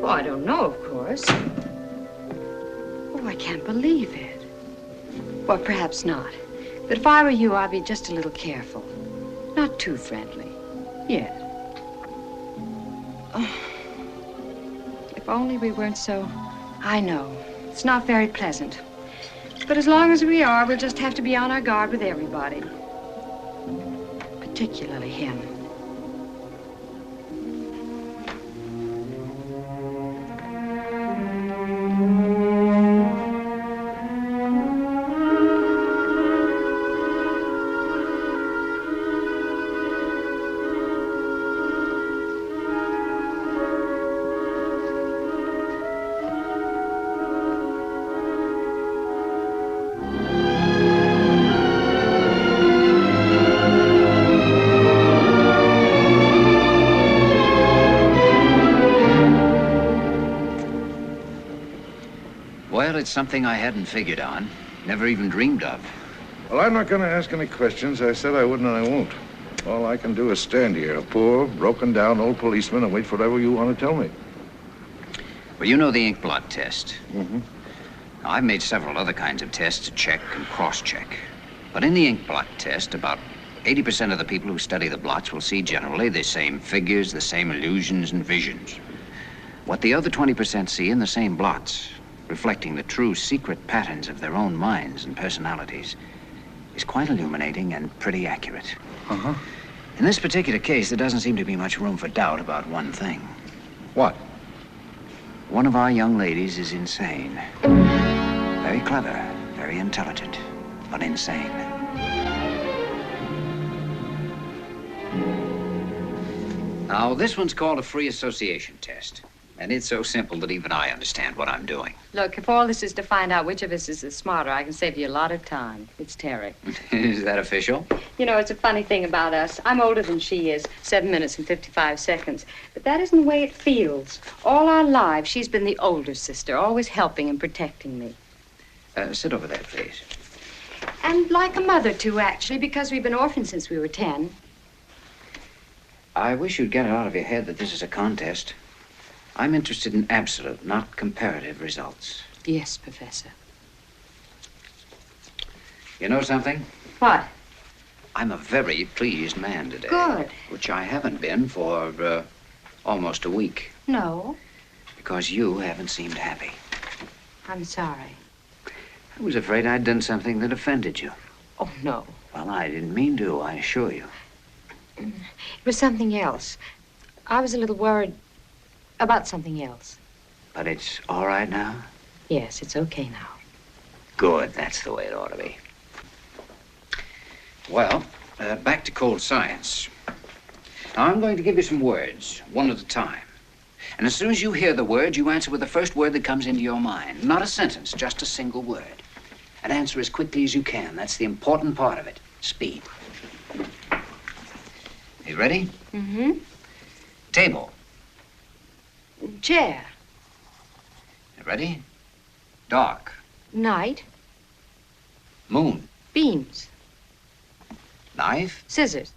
Oh, I don't know, of course. Oh, I can't believe it. Well, perhaps not. But if I were you, I'd be just a little careful. Not too friendly. Yet. Oh. If only we weren't so... I know. It's not very pleasant. But as long as we are, we'll just have to be on our guard with everybody. Particularly him. Well, it's something I hadn't figured on, never even dreamed of. Well, I'm not going to ask any questions. I said I wouldn't and I won't. All I can do is stand here, a poor, broken-down old policeman, and wait for whatever you want to tell me. Well, you know the ink blot test. Mm-hmm. Now, I've made several other kinds of tests to check and cross-check. But in the ink blot test, about 80% of the people who study the blots will see generally the same figures, the same illusions and visions. What the other 20% see in the same blots, reflecting the true secret patterns of their own minds and personalities, is quite illuminating and pretty accurate. Uh-huh. In this particular case, there doesn't seem to be much room for doubt about one thing. What? One of our young ladies is insane. Very clever, very intelligent, but insane. Now, this one's called a free association test. And it's so simple that even I understand what I'm doing. Look, if all this is to find out which of us is the smarter, I can save you a lot of time. It's Terry. Is that official? You know, it's a funny thing about us. I'm older than she is, 7 minutes and 55 seconds. But that isn't the way it feels. All our lives, she's been the older sister, always helping and protecting me. Sit over there, please. And like a mother, too, actually, because we've been orphans since we were 10. I wish you'd get it out of your head that this is a contest. I'm interested in absolute, not comparative results. Yes, Professor. You know something? What? I'm a very pleased man today. Good. Which I haven't been for almost a week. No. Because you haven't seemed happy. I'm sorry. I was afraid I'd done something that offended you. Oh, no. Well, I didn't mean to, I assure you. It was something else. I was a little worried about something else. But it's all right now? Yes, it's okay now. Good, that's the way it ought to be. Well, back to cold science. Now, I'm going to give you some words, one at a time. And as soon as you hear the word, you answer with the first word that comes into your mind. Not a sentence, just a single word. And answer as quickly as you can. That's the important part of it. Speed. You ready? Mm-hmm. Table. Chair. You ready? Dark. Night. Moon. Beans. Knife. Scissors.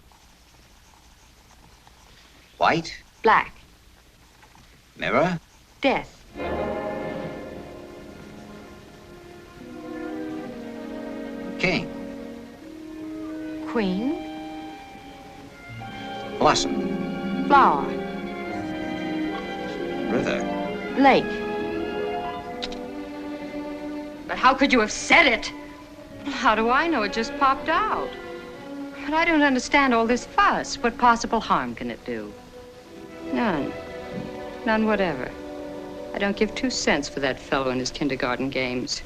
White. Black. Mirror. Death. King. Queen. Blossom. Flower. River. Lake. But how could you have said it? How do I know? It just popped out. But I don't understand all this fuss. What possible harm can it do? None. None whatever. I don't give 2 cents for that fellow and his kindergarten games.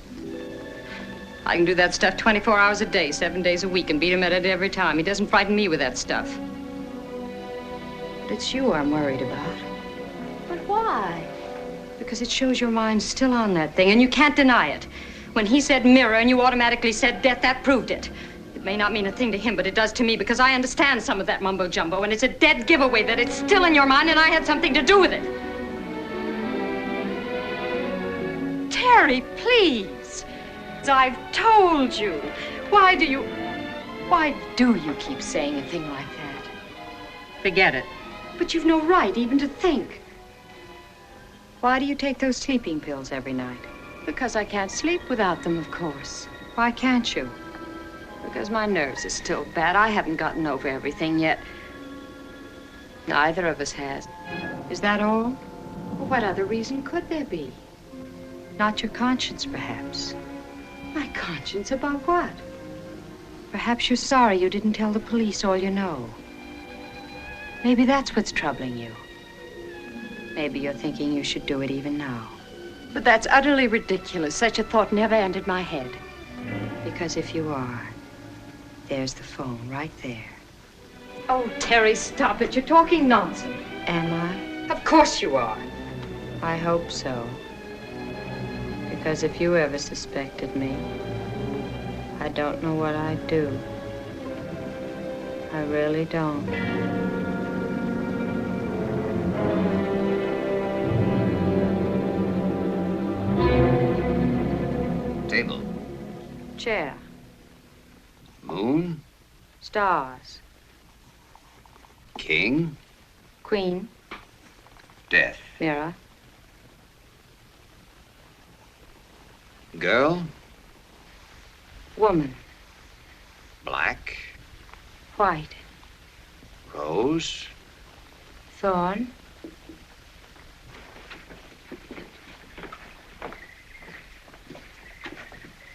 I can do that stuff 24 hours a day, 7 days a week, and beat him at it every time. He doesn't frighten me with that stuff. But it's you I'm worried about. But why? Because it shows your mind's still on that thing, and you can't deny it. When he said mirror and you automatically said death, that proved it. It may not mean a thing to him, but it does to me, because I understand some of that mumbo-jumbo, and it's a dead giveaway that it's still in your mind and I had something to do with it. Terry, please. I've told you. Why do you keep saying a thing like that? Forget it. But you've no right even to think. Why do you take those sleeping pills every night? Because I can't sleep without them, of course. Why can't you? Because my nerves are still bad. I haven't gotten over everything yet. Neither of us has. Is that all? Well, what other reason could there be? Not your conscience, perhaps. My conscience about what? Perhaps you're sorry you didn't tell the police all you know. Maybe that's what's troubling you. Maybe you're thinking you should do it even now. But that's utterly ridiculous. Such a thought never entered my head. Because if you are, there's the phone right there. Oh, Terry, stop it. You're talking nonsense. Am I? Of course you are. I hope so. Because if you ever suspected me, I don't know what I'd do. I really don't. Table. Chair. Moon. Stars. King. Queen. Death. Mirror. Girl. Woman. Black. White. Rose. Thorn.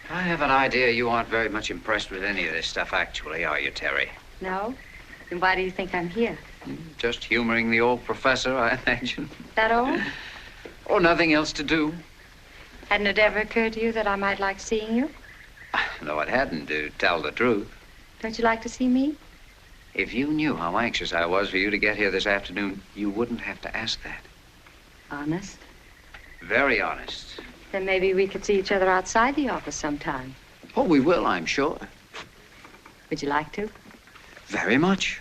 I have an idea you aren't very much impressed with any of this stuff, actually, are you, Terry? No? Then why do you think I'm here? Just humoring the old professor, I imagine. That all? Or nothing else to do. Hadn't it ever occurred to you that I might like seeing you? No, it hadn't, to tell the truth. Don't you like to see me? If you knew how anxious I was for you to get here this afternoon, you wouldn't have to ask that. Honest? Very honest. Then maybe we could see each other outside the office sometime. Oh, we will, I'm sure. Would you like to? Very much.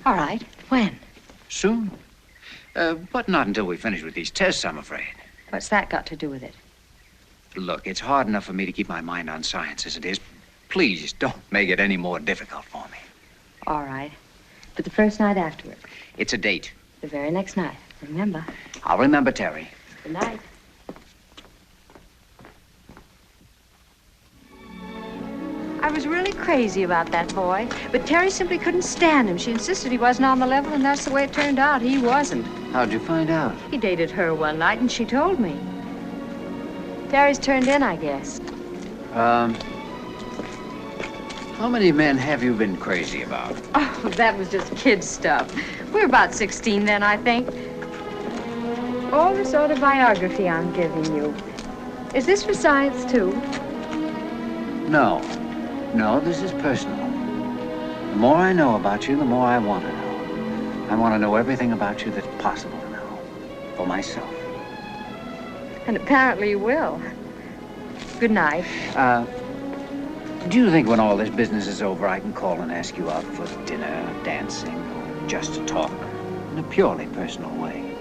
All right. When? Soon. But not until we finish with these tests, I'm afraid. What's that got to do with it? Look, it's hard enough for me to keep my mind on science as it is. Please, don't make it any more difficult for me. All right. But the first night afterward. It's a date. The very next night. Remember. I'll remember, Terry. Good night. I was really crazy about that boy, but Terry simply couldn't stand him. She insisted he wasn't on the level, and that's the way it turned out. He wasn't. How'd you find out? He dated her one night, and she told me. Terry's turned in, I guess. How many men have you been crazy about? Oh, that was just kid stuff. We were about 16 then, I think. Oh, this autobiography I'm giving you. Is this for science, too? No. No, this is personal. The more I know about you, the more I want to know. I want to know everything about you that's possible to know. For myself. And apparently you will. Good night. Do you think when all this business is over, I can call and ask you out for dinner, dancing, or just to talk in a purely personal way?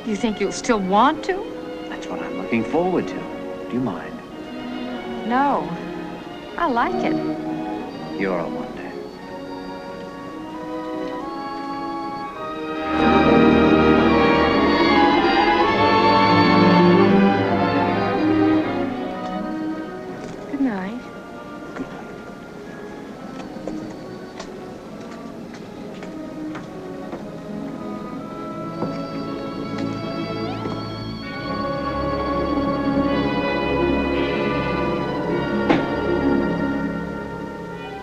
You think you'll still want to? That's what I'm looking forward to. Do you mind? No. I like it. You're a wonder. Good night.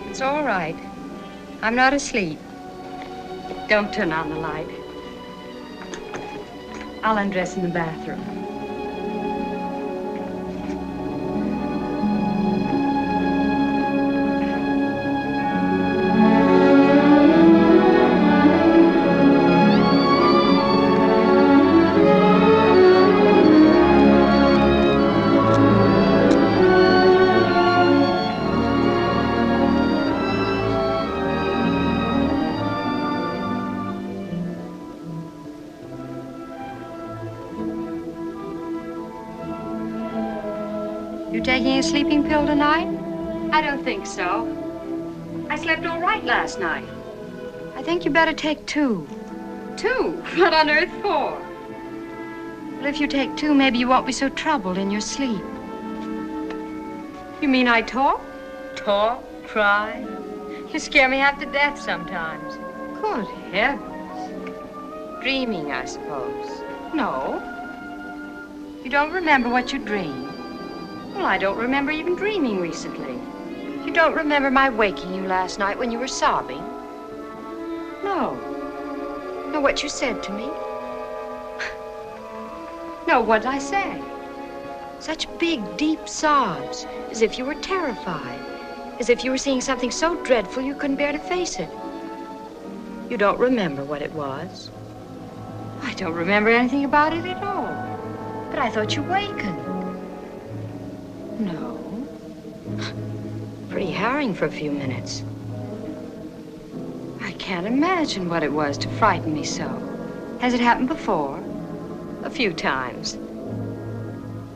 It's all right. I'm not asleep. Don't turn on the light. I'll undress in the bathroom. You taking a sleeping pill tonight? I don't think so. I slept all right last night. I think you better take 2. 2? What on earth for? Well, if you take 2, maybe you won't be so troubled in your sleep. You mean I talk? Talk? Cry? You scare me half to death sometimes. Good heavens. Dreaming, I suppose. No. You don't remember what you dreamed? Well, I don't remember even dreaming recently. You don't remember my waking you last night when you were sobbing? No. No, what you said to me? No, what'd I say? Such big, deep sobs, as if you were terrified, as if you were seeing something so dreadful you couldn't bear to face it. You don't remember what it was? I don't remember anything about it at all. But I thought you wakened. No. Pretty harrowing for a few minutes. I can't imagine what it was to frighten me so. Has it happened before? A few times.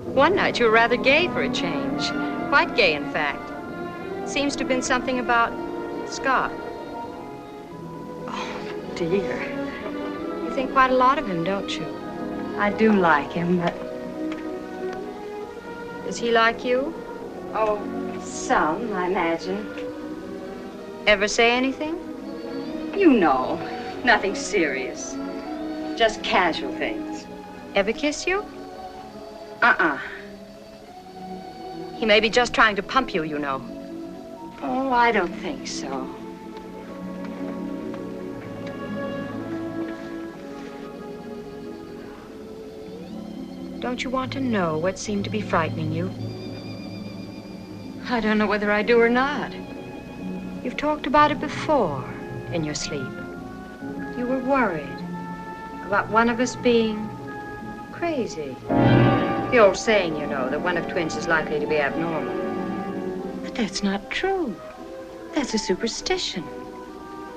One night you were rather gay for a change. Quite gay, in fact. Seems to have been something about Scott. Oh, dear. You think quite a lot of him, don't you? I do like him, but... Does he like you? Oh, some, I imagine. Ever say anything? You know, nothing serious. Just casual things. Ever kiss you? Uh-uh. He may be just trying to pump you, you know. Oh, I don't think so. Don't you want to know what seemed to be frightening you? I don't know whether I do or not. You've talked about it before. in your sleep. You were worried about one of us being crazy. The old saying, you know, that one of twins is likely to be abnormal. But that's not true. That's a superstition.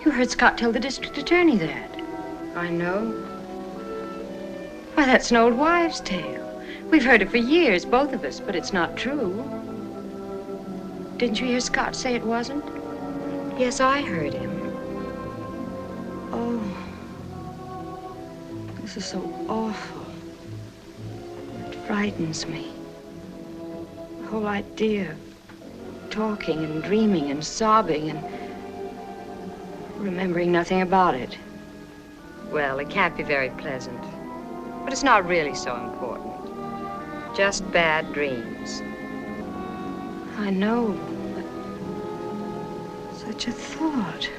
You heard Scott tell the district attorney that. I know. Why, that's an old wives' tale. We've heard it for years, both of us, but it's not true. Didn't you hear Scott say it wasn't? Yes, I heard him. Oh, this is so awful. It frightens me. The whole idea of talking and dreaming and sobbing and remembering nothing about it. Well, it can't be very pleasant, but it's not really so important. Just bad dreams. I know, but such a thought.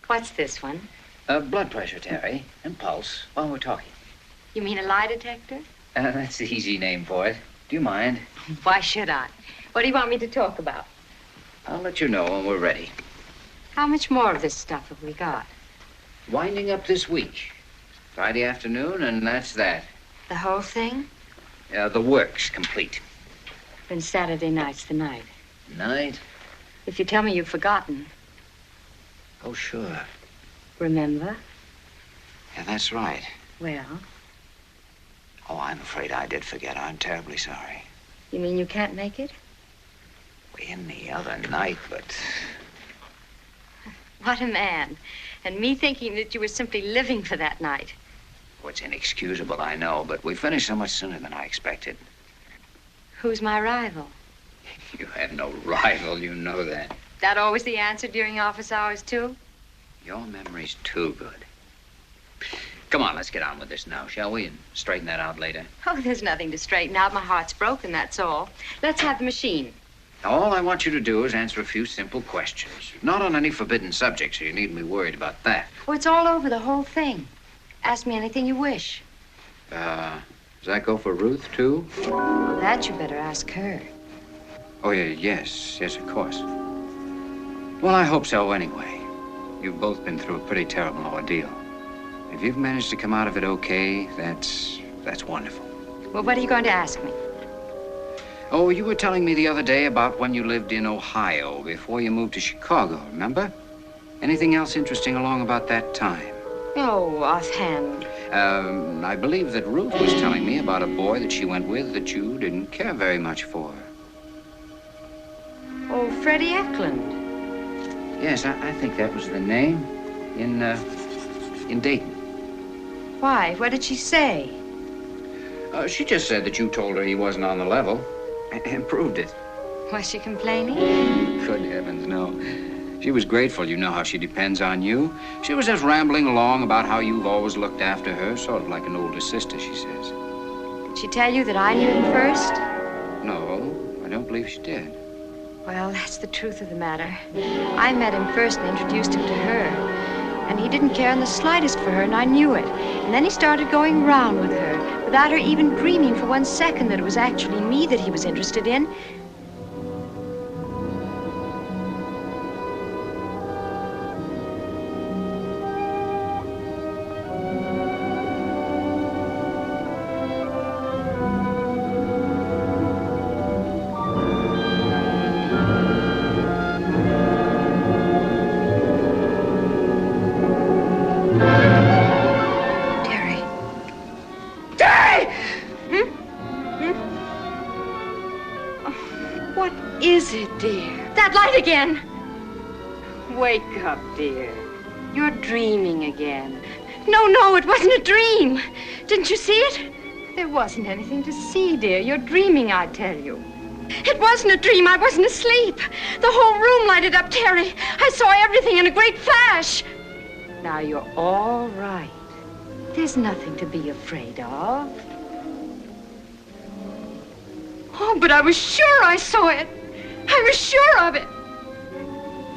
What's this one? Blood pressure, Terry, and pulse while we're talking. You mean a lie detector? That's the easy name for it. Do you mind? Why should I? What do you want me to talk about? I'll let you know when we're ready. How much more of this stuff have we got? Winding up this week. Friday afternoon, and that's that. The whole thing? The work's complete. Then Saturday night's the night. Night? If you tell me you've forgotten. Oh, sure. Remember? Yeah, that's right. Well? Oh, I'm afraid I did forget. I'm terribly sorry. You mean you can't make it? In the other night, but... What a man. And me thinking that you were simply living for that night. Oh, it's inexcusable, I know, but we finished so much sooner than I expected. Who's my rival? You have no rival, you know that. That always the answer during office hours, too? Your memory's too good. Come on, let's get on with this now, shall we? And straighten that out later. Oh, there's nothing to straighten out. My heart's broken, that's all. Let's have the machine. All I want you to do is answer a few simple questions. Not on any forbidden subject, so you needn't be worried about that. Oh, it's all over the whole thing. Ask me anything you wish. Does that go for Ruth, too? Well, that you better ask her. Oh, yeah, yes, of course. Well, I hope so anyway. You've both been through a pretty terrible ordeal. If you've managed to come out of it okay, that's wonderful. Well, what are you going to ask me? Oh, you were telling me the other day about when you lived in Ohio before you moved to Chicago, remember? Anything else interesting along about that time? Oh, offhand. I believe that Ruth was telling me about a boy that she went with that you didn't care very much for. Oh, Freddie Eklund. Yes, I think that was the name. In Dayton. Why? What did she say? She just said that you told her he wasn't on the level. And proved it. Was she complaining? Good heavens, no. She was grateful. You know how she depends on you. She was just rambling along about how you've always looked after her, sort of like an older sister, she says. Did she tell you that I knew him first? No, I don't believe she did. Well, that's the truth of the matter. I met him first and introduced him to her. And he didn't care in the slightest for her, and I knew it. And then he started going round with her, without her even dreaming for 1 second that it was actually me that he was interested in. Again. Wake up, dear. You're dreaming again. No, it wasn't a dream. Didn't you see it? There wasn't anything to see, dear. You're dreaming, I tell you. It wasn't a dream. I wasn't asleep. The whole room lighted up, Terry. I saw everything in a great flash. Now you're all right. There's nothing to be afraid of. Oh, but I was sure I saw it. I was sure of it.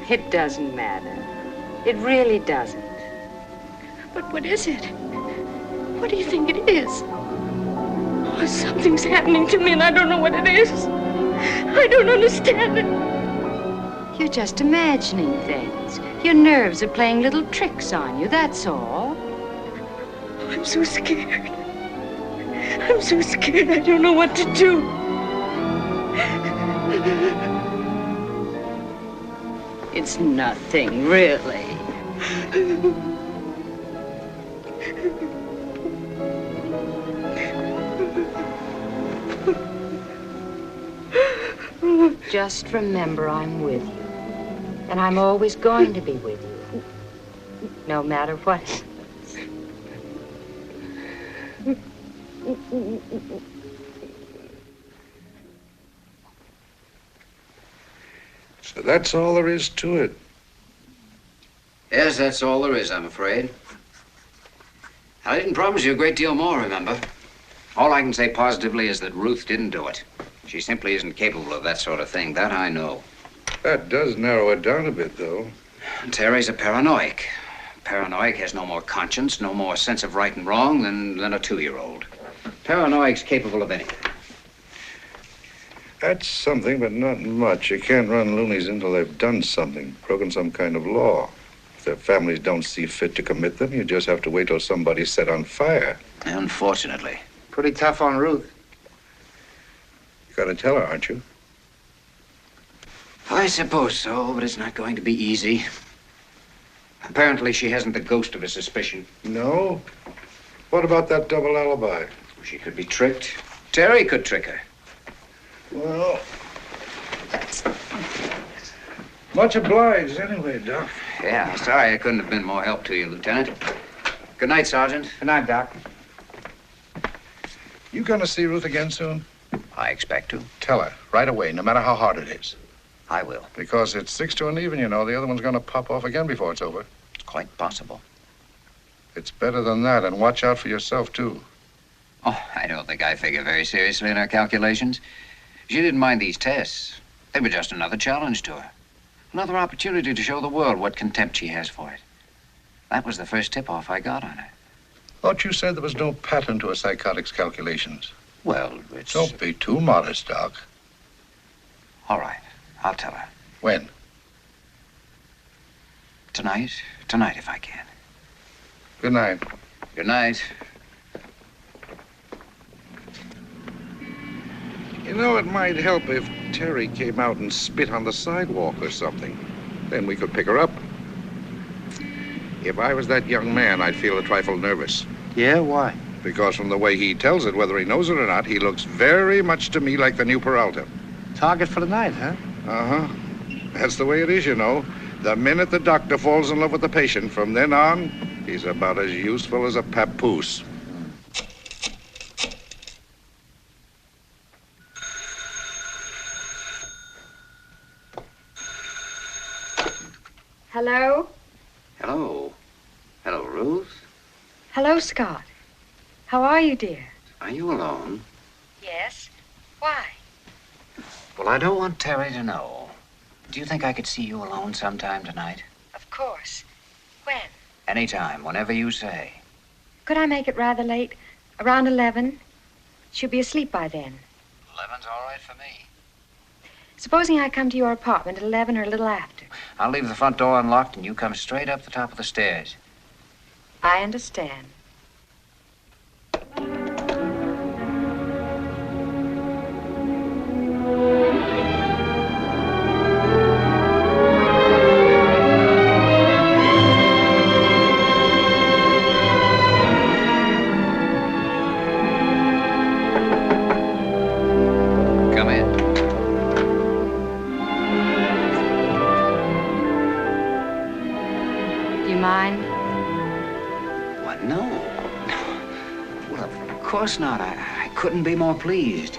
It doesn't matter. It really doesn't. But what is it? What do you think it is? Oh, something's happening to me and I don't know what it is. I don't understand it. You're just imagining things. Your nerves are playing little tricks on you, that's all. I'm so scared. I'm so scared I don't know what to do. It's nothing, really. Just remember I'm with you. And I'm always going to be with you. No matter what happens. So that's all there is to it. Yes, that's all there is, I'm afraid. I didn't promise you a great deal more, remember? All I can say positively is that Ruth didn't do it. She simply isn't capable of that sort of thing. That I know. That does narrow it down a bit, though. Terry's a paranoic. Paranoic has no more conscience, no more sense of right and wrong than a 2-year-old. Paranoic's capable of anything. That's something, but not much. You can't run loonies until they've done something, broken some kind of law. If their families don't see fit to commit them, you just have to wait till somebody's set on fire. Unfortunately. Pretty tough on Ruth. You gotta tell her, aren't you? I suppose so, but it's not going to be easy. Apparently, she hasn't the ghost of a suspicion. No? What about that double alibi? She could be tricked. Terry could trick her. Well, much obliged anyway, Doc. Yeah, sorry I couldn't have been more help to you, Lieutenant. Good night, Sergeant. Good night, Doc. You gonna see Ruth again soon? I expect to. Tell her, right away, no matter how hard it is. I will. Because it's 6 to an even, you know. The other one's gonna pop off again before it's over. It's quite possible. It's better than that, and watch out for yourself, too. Oh, I don't think I figure very seriously in her calculations. She didn't mind these tests. They were just another challenge to her. Another opportunity to show the world what contempt she has for it. That was the first tip-off I got on her. Thought you said there was no pattern to a psychotic's calculations. Well, it's... Don't be too modest, Doc. All right. I'll tell her. When? Tonight. Tonight, if I can. Good night. Good night. You know, it might help if Terry came out and spit on the sidewalk or something. Then we could pick her up. If I was that young man, I'd feel a trifle nervous. Yeah, why? Because from the way he tells it, whether he knows it or not, he looks very much to me like the new Peralta. Target for the night, huh? Uh-huh. That's the way it is, you know. The minute the doctor falls in love with the patient, from then on, he's about as useful as a papoose. Hello? Hello. Hello, Ruth. Hello, Scott. How are you, dear? Are you alone? Yes. Why? Well, I don't want Terry to know. Do you think I could see you alone sometime tonight? Of course. When? Anytime, whenever you say. Could I make it rather late? Around 11? She'll be asleep by then. 11's all right for me. Supposing I come to your apartment at 11 or a little after. I'll leave the front door unlocked and you come straight up the top of the stairs. I understand. Come in. Do you mind? What, no. Well, of course not. I couldn't be more pleased.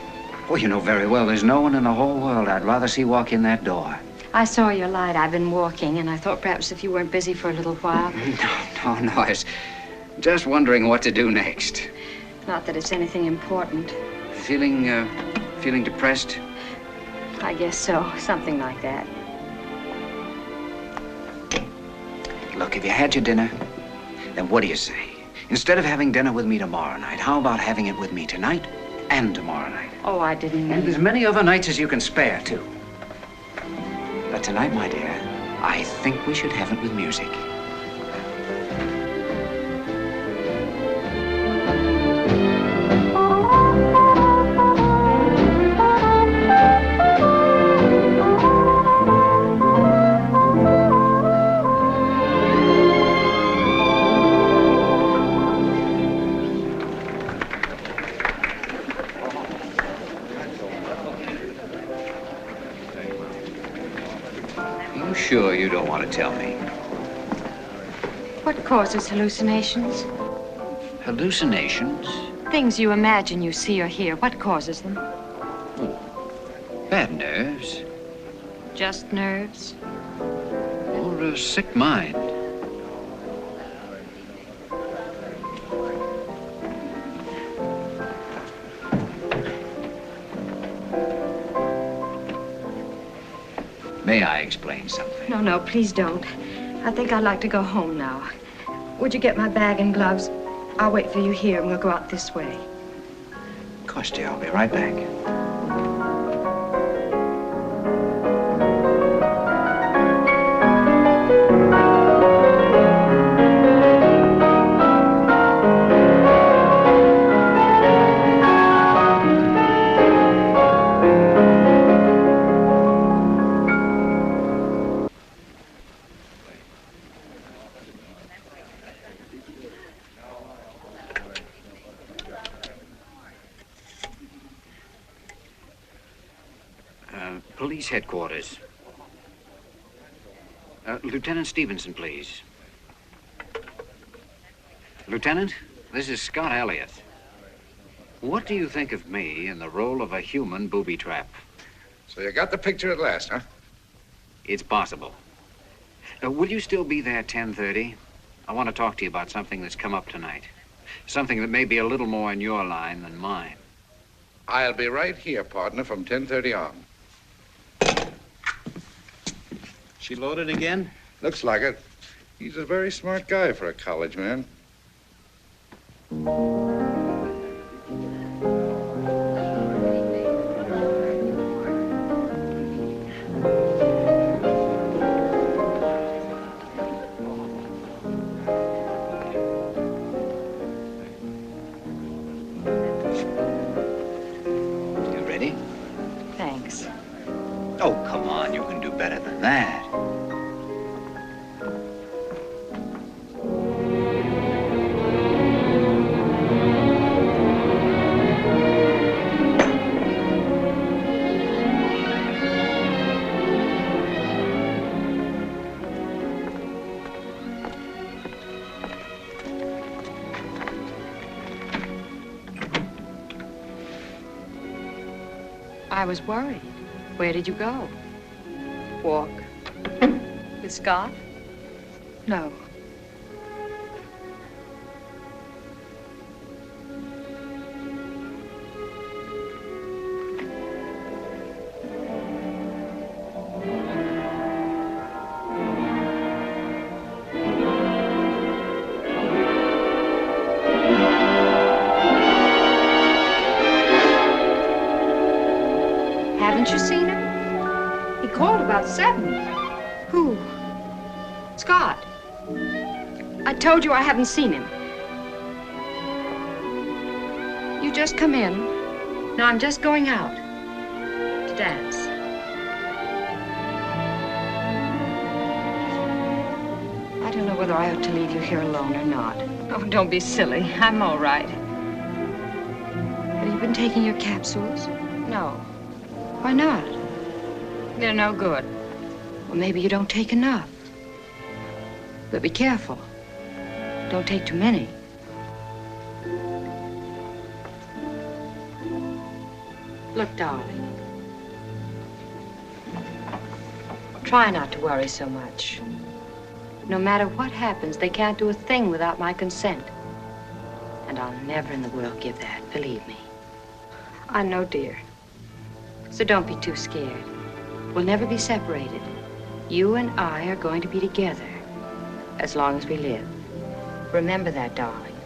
Well, you know very well there's no one in the whole world I'd rather see walk in that door. I saw your light. I've been walking, and I thought perhaps if you weren't busy for a little while. No, I was just wondering what to do next. Not that it's anything important. Feeling depressed? I guess so. Something like that. Look, have you had your dinner? Then what do you say? Instead of having dinner with me tomorrow night, how about having it with me tonight and tomorrow night? Oh, I didn't mean... And as many other nights as you can spare, too. But tonight, my dear, I think we should have it with music. Sure you don't want to tell me? What causes hallucinations? Hallucinations? Things you imagine you see or hear. What causes them? Bad nerves. Just nerves? Or a sick mind. May I explain something? No, please don't. I think I'd like to go home now. Would you get my bag and gloves? I'll wait for you here, and we'll go out this way. Of course, dear. I'll be right back. Police headquarters. Lieutenant Stevenson, please. Lieutenant, this is Scott Elliott. What do you think of me in the role of a human booby trap? So you got the picture at last, huh? It's possible. Will you still be there at 10:30? I want to talk to you about something that's come up tonight. Something that may be a little more in your line than mine. I'll be right here, partner, from 10:30 on. She loaded again? Looks like it. He's a very smart guy for a college man. You ready? Thanks. Oh, come on. You can do better than that. I was worried. Where did you go? Walk. With Scott? No. Haven't you seen him? He called about 7. Who? Scott. I told you I haven't seen him. You just come in. Now I'm just going out to dance. I don't know whether I ought to leave you here alone or not. Oh, don't be silly. I'm all right. Have you been taking your capsules? No. Why not? They're no good. Well, maybe you don't take enough. But be careful. Don't take too many. Look, darling. Try not to worry so much. No matter what happens, they can't do a thing without my consent. And I'll never in the world give that, believe me. I know, dear. So don't be too scared. We'll never be separated. You and I are going to be together as long as we live. Remember that, darling.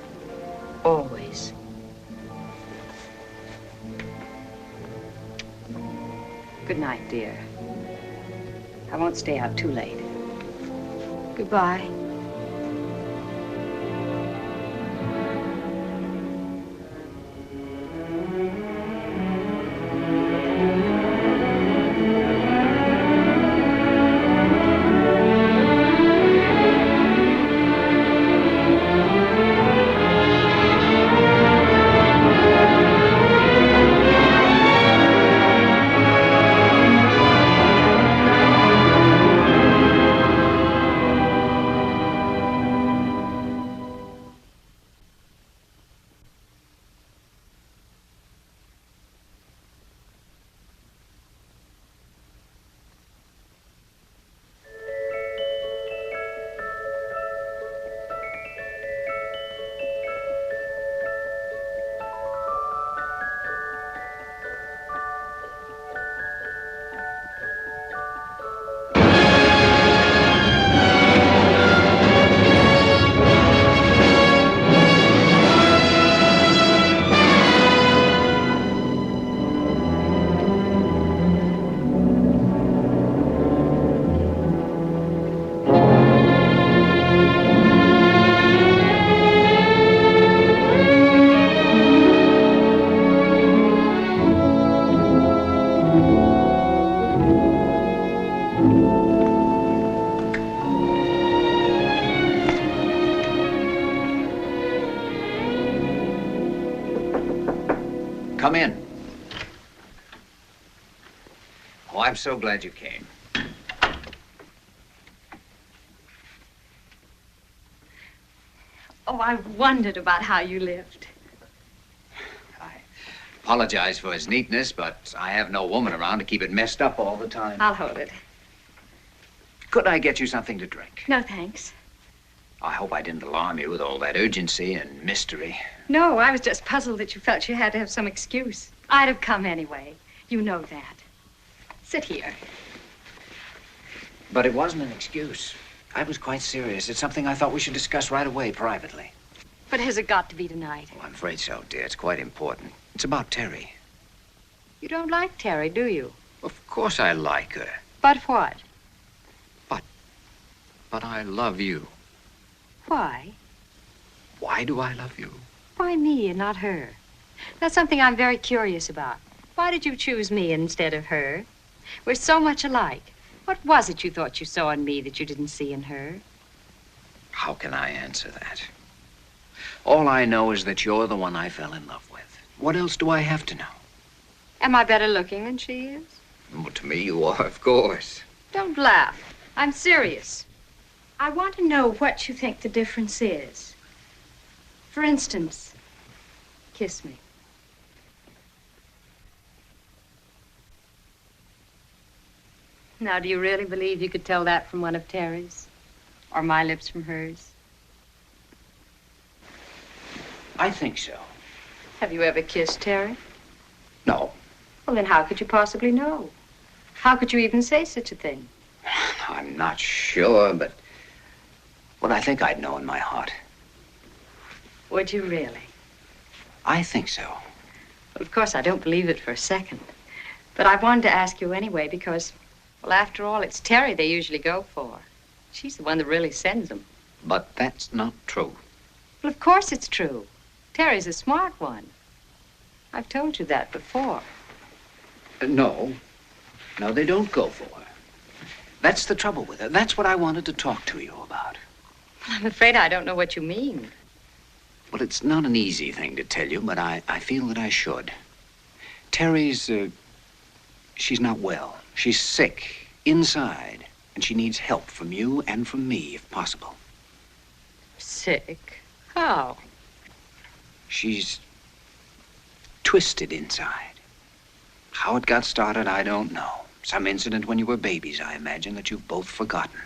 Always. Good night, dear. I won't stay out too late. Goodbye. Come in. Oh, I'm so glad you came. Oh, I wondered about how you lived. Apologize for his neatness, but I have no woman around to keep it messed up all the time. I'll hold it. Could I get you something to drink? No, thanks. I hope I didn't alarm you with all that urgency and mystery. No, I was just puzzled that you felt you had to have some excuse. I'd have come anyway. You know that. Sit here. But it wasn't an excuse. I was quite serious. It's something I thought we should discuss right away, privately. But has it got to be tonight? Oh, I'm afraid so, dear. It's quite important. It's about Terry. You don't like Terry, do you? Of course I like her. But what? But I love you. Why? Why do I love you? Why me and not her? That's something I'm very curious about. Why did you choose me instead of her? We're so much alike. What was it you thought you saw in me that you didn't see in her? How can I answer that? All I know is that you're the one I fell in love with. What else do I have to know? Am I better looking than she is? Well, to me, you are, of course. Don't laugh. I'm serious. I want to know what you think the difference is. For instance, kiss me. Now, do you really believe you could tell that from one of Terry's? Or my lips from hers? I think so. Have you ever kissed Terry? No. Well, then how could you possibly know? How could you even say such a thing? I'm not sure, but I think I'd know in my heart. Would you really? I think so. Well, of course, I don't believe it for a second. But I wanted to ask you anyway because, well, after all, it's Terry they usually go for. She's the one that really sends them. But that's not true. Well, of course it's true. Terry's a smart one. I've told you that before. No, they don't go for her. That's the trouble with her. That's what I wanted to talk to you about. Well, I'm afraid I don't know what you mean. Well, it's not an easy thing to tell you, but I feel that I should. Terry's, she's not well. She's sick, inside, and she needs help from you and from me, if possible. Sick? How? She's twisted inside. How it got started, I don't know. Some incident when you were babies, I imagine, that you've both forgotten.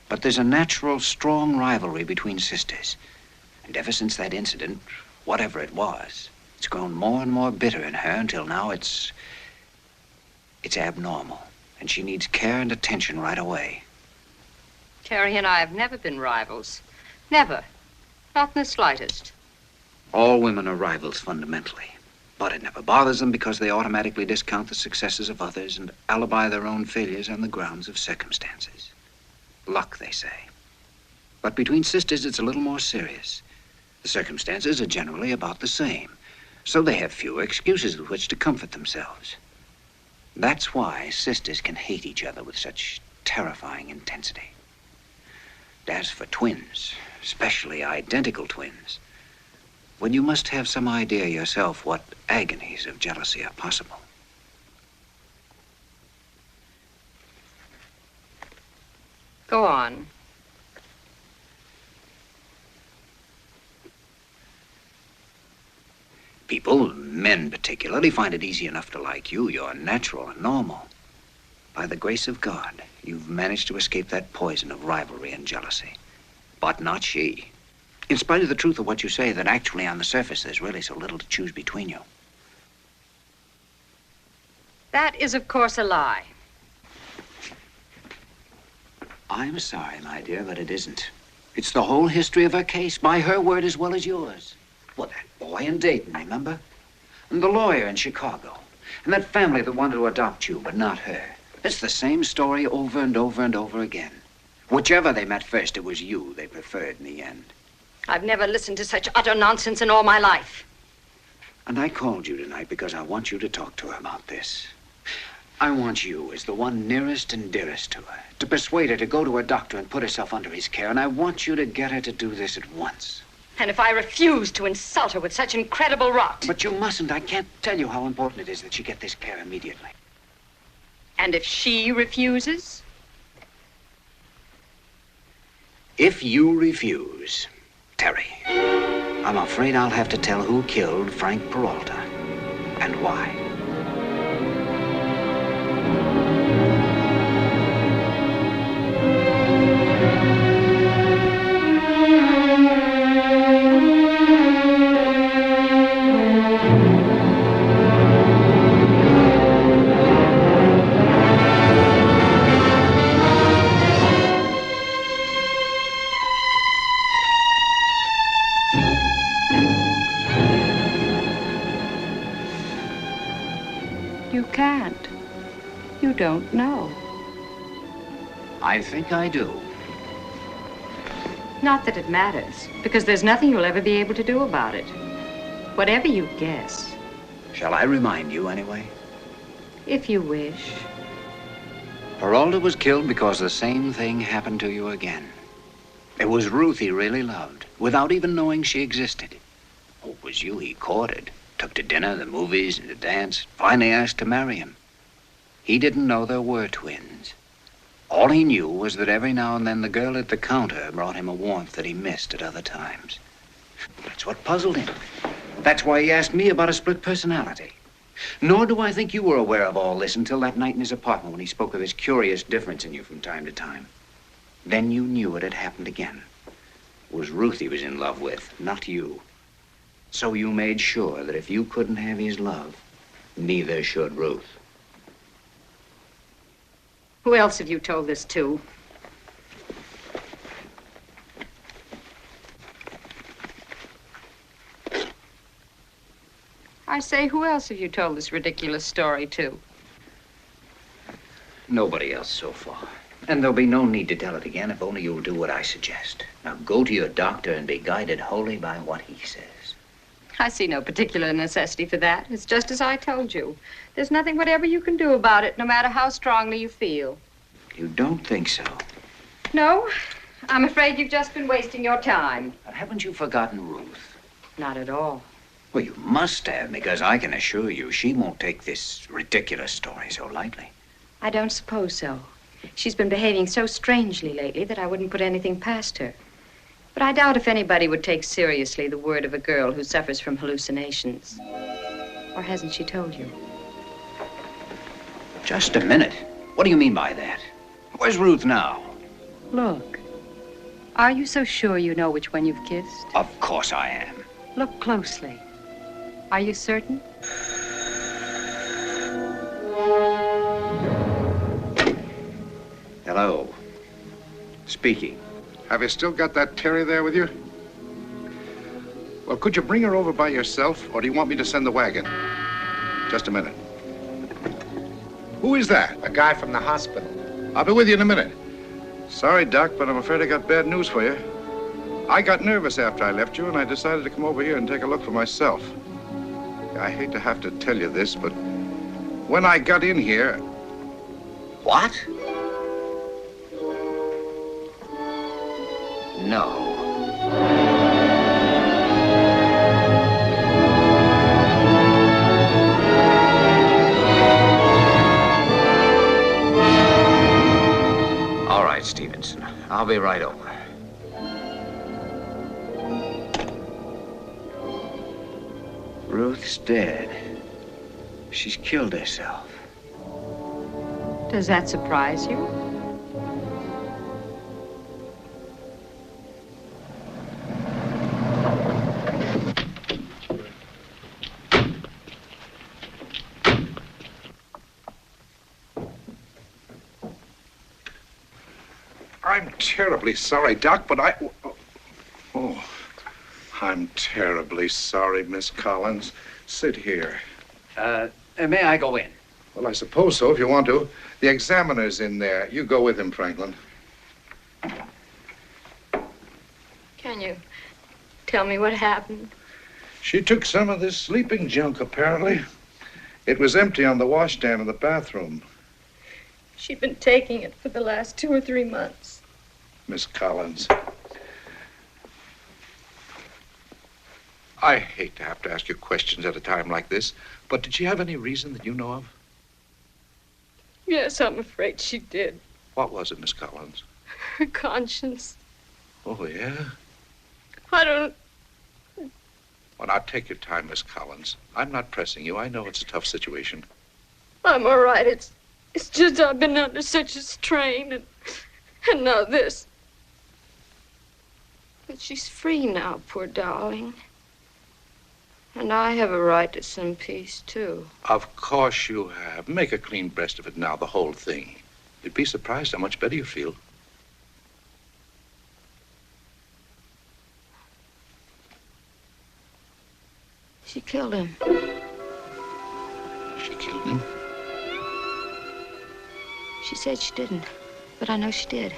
But there's a natural, strong rivalry between sisters. And ever since that incident, whatever it was, it's grown more and more bitter in her until now it's abnormal. And she needs care and attention right away. Terry and I have never been rivals. Never. Not in the slightest. All women are rivals fundamentally. But it never bothers them because they automatically discount the successes of others and alibi their own failures on the grounds of circumstances. Luck, they say. But between sisters, it's a little more serious. The circumstances are generally about the same, so they have fewer excuses with which to comfort themselves. That's why sisters can hate each other with such terrifying intensity. As for twins, especially identical twins, well, you must have some idea yourself what agonies of jealousy are possible. Go on. People, men particularly, find it easy enough to like you. You're natural and normal. By the grace of God, you've managed to escape that poison of rivalry and jealousy. But not she. In spite of the truth of what you say, that actually on the surface there's really so little to choose between you. That is, of course, a lie. I'm sorry, my dear, but it isn't. It's the whole history of her case, by her word as well as yours. Well, that boy in Dayton, remember? And the lawyer in Chicago. And that family that wanted to adopt you, but not her. It's the same story over and over and over again. Whichever they met first, it was you they preferred in the end. I've never listened to such utter nonsense in all my life. And I called you tonight because I want you to talk to her about this. I want you, as the one nearest and dearest to her, to persuade her to go to her doctor and put herself under his care. And I want you to get her to do this at once. And if I refuse to insult her with such incredible rot... But you mustn't. I can't tell you how important it is that she get this care immediately. And if she refuses? If you refuse, Terry, I'm afraid I'll have to tell who killed Frank Peralta and why. You can't. You don't know. I think I do. Not that it matters, because there's nothing you'll ever be able to do about it. Whatever you guess. Shall I remind you anyway? If you wish. Peralta was killed because the same thing happened to you again. It was Ruth he really loved, without even knowing she existed. Oh, it was you he courted, took to dinner, the movies, and the dance, finally asked to marry him. He didn't know there were twins. All he knew was that every now and then the girl at the counter brought him a warmth that he missed at other times. That's what puzzled him. That's why he asked me about a split personality. Nor do I think you were aware of all this until that night in his apartment when he spoke of his curious difference in you from time to time. Then you knew it had happened again. It was Ruth he was in love with, not you. So you made sure that if you couldn't have his love, neither should Ruth. Who else have you told this to? I say, who else have you told this ridiculous story to? Nobody else so far. And there'll be no need to tell it again if only you'll do what I suggest. Now go to your doctor and be guided wholly by what he says. I see no particular necessity for that. It's just as I told you. There's nothing whatever you can do about it, no matter how strongly you feel. You don't think so? No, I'm afraid you've just been wasting your time. But haven't you forgotten Ruth? Not at all. Well, you must have, because I can assure you she won't take this ridiculous story so lightly. I don't suppose so. She's been behaving so strangely lately that I wouldn't put anything past her. But I doubt if anybody would take seriously the word of a girl who suffers from hallucinations. Or hasn't she told you? Just a minute. What do you mean by that? Where's Ruth now? Look. Are you so sure you know which one you've kissed? Of course I am. Look closely. Are you certain? Hello. Speaking. Have you still got that Terry there with you? Well, could you bring her over by yourself, or do you want me to send the wagon? Just a minute. Who is that? A guy from the hospital. I'll be with you in a minute. Sorry, Doc, but I'm afraid I got bad news for you. I got nervous after I left you, and I decided to come over here and take a look for myself. I hate to have to tell you this, but when I got in here... What? No. All right, Stevenson. I'll be right over. Ruth's dead. She's killed herself. Does that surprise you? I'm terribly sorry, Doc, but Oh, I'm terribly sorry, Miss Collins. Sit here. May I go in? Well, I suppose so, if you want to. The examiner's in there. You go with him, Franklin. Can you tell me what happened? She took some of this sleeping junk, apparently. It was empty on the washstand in the bathroom. She'd been taking it for the last 2 or 3 months. Miss Collins. I hate to have to ask you questions at a time like this, but did she have any reason that you know of? Yes, I'm afraid she did. What was it, Miss Collins? Her conscience. Oh, yeah? I don't... Well, now, take your time, Miss Collins. I'm not pressing you. I know it's a tough situation. I'm all right. It's just I've been under such a strain, and now this. But she's free now, poor darling. And I have a right to some peace, too. Of course you have. Make a clean breast of it now, the whole thing. You'd be surprised how much better you feel. She killed him. She killed him? She said she didn't, but I know she did.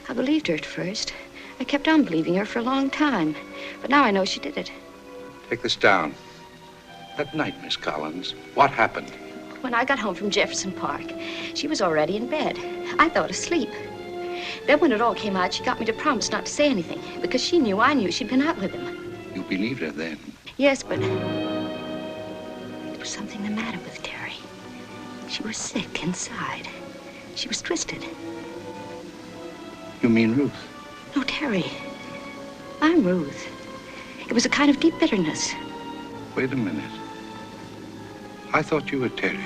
I believed her at first. I kept on believing her for a long time, but now I know she did it. Take this down. That night, Miss Collins, what happened? When I got home from Jefferson Park, she was already in bed. I thought asleep. Then when it all came out, she got me to promise not to say anything, because she knew I knew she'd been out with him. You believed her then? Yes, but there was something the matter with Terry. She was sick inside. She was twisted. You mean Ruth? No, Terry. I'm Ruth. It was a kind of deep bitterness. Wait a minute. I thought you were Terry.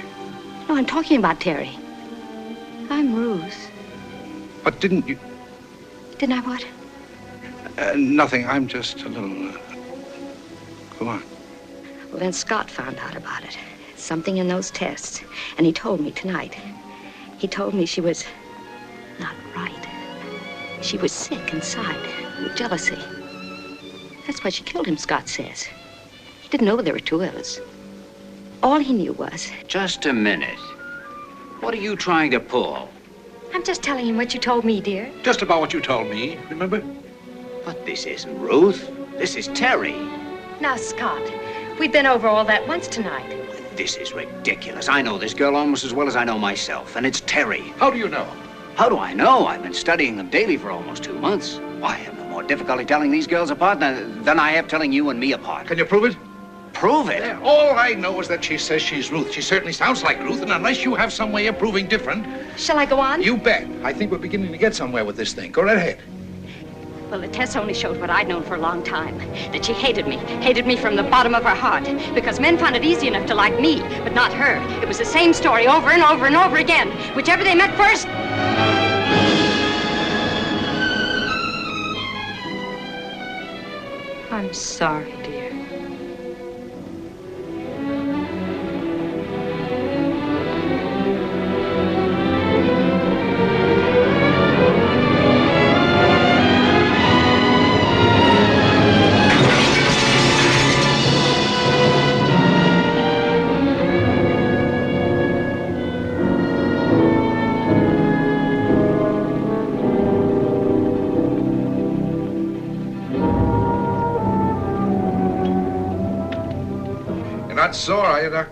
No, I'm talking about Terry. I'm Ruth. But didn't you... Didn't I what? Nothing. I'm just a little... Go on. Well, then Scott found out about it. Something in those tests. And he told me tonight. He told me she was not right. She was sick inside with jealousy. That's why she killed him, Scott says. He didn't know there were 2 others. All he knew was... Just a minute. What are you trying to pull? I'm just telling him what you told me, dear. Just about what you told me, remember? But this isn't Ruth. This is Terry. Now, Scott, we've been over all that once tonight. This is ridiculous. I know this girl almost as well as I know myself, and it's Terry. How do you know? How do I know? I've been studying them daily for almost 2 months. Why, I have no more difficulty telling these girls apart than I have telling you and me apart. Can you prove it? Prove it? Yeah, all I know is that she says she's Ruth. She certainly sounds like Ruth, and unless you have some way of proving different... Shall I go on? You bet. I think we're beginning to get somewhere with this thing. Go right ahead. Well, the tests only showed what I'd known for a long time, that she hated me from the bottom of her heart, because men found it easy enough to like me, but not her. It was the same story over and over and over again, whichever they met first. I'm sorry, dear. Not sore, are you, Doc?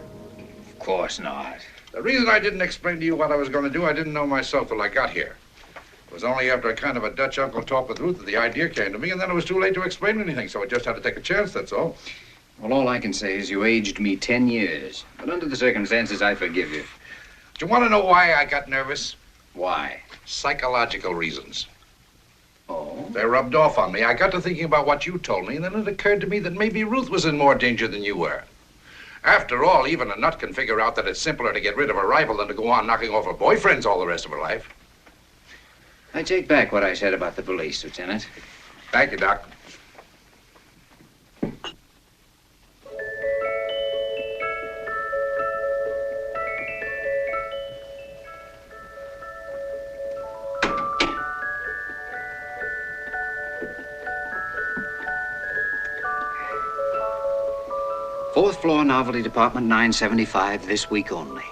Of course not. The reason I didn't explain to you what I was going to do, I didn't know myself till I got here. It was only after a kind of a Dutch uncle talk with Ruth that the idea came to me, and then it was too late to explain anything, so I just had to take a chance, that's all. Well, all I can say is you aged me 10 years. But under the circumstances, I forgive you. Do you want to know why I got nervous? Why? Psychological reasons. Oh? They rubbed off on me. I got to thinking about what you told me, and then it occurred to me that maybe Ruth was in more danger than you were. After all, even a nut can figure out that it's simpler to get rid of a rival than to go on knocking over boyfriends all the rest of her life. I take back what I said about the police, Lieutenant. Thank you, Doc. Fourth floor, Novelty Department, 975, this week only.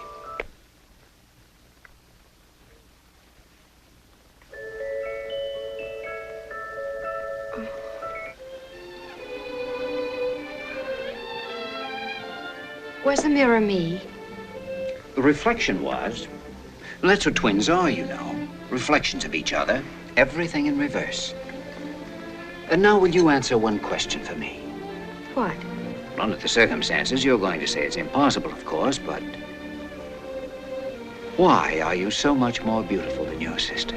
Was the mirror me? The reflection was. Well, that's what twins are, you know. Reflections of each other. Everything in reverse. And now will you answer one question for me? What? Under the circumstances, you're going to say it's impossible, of course, but why are you so much more beautiful than your sister?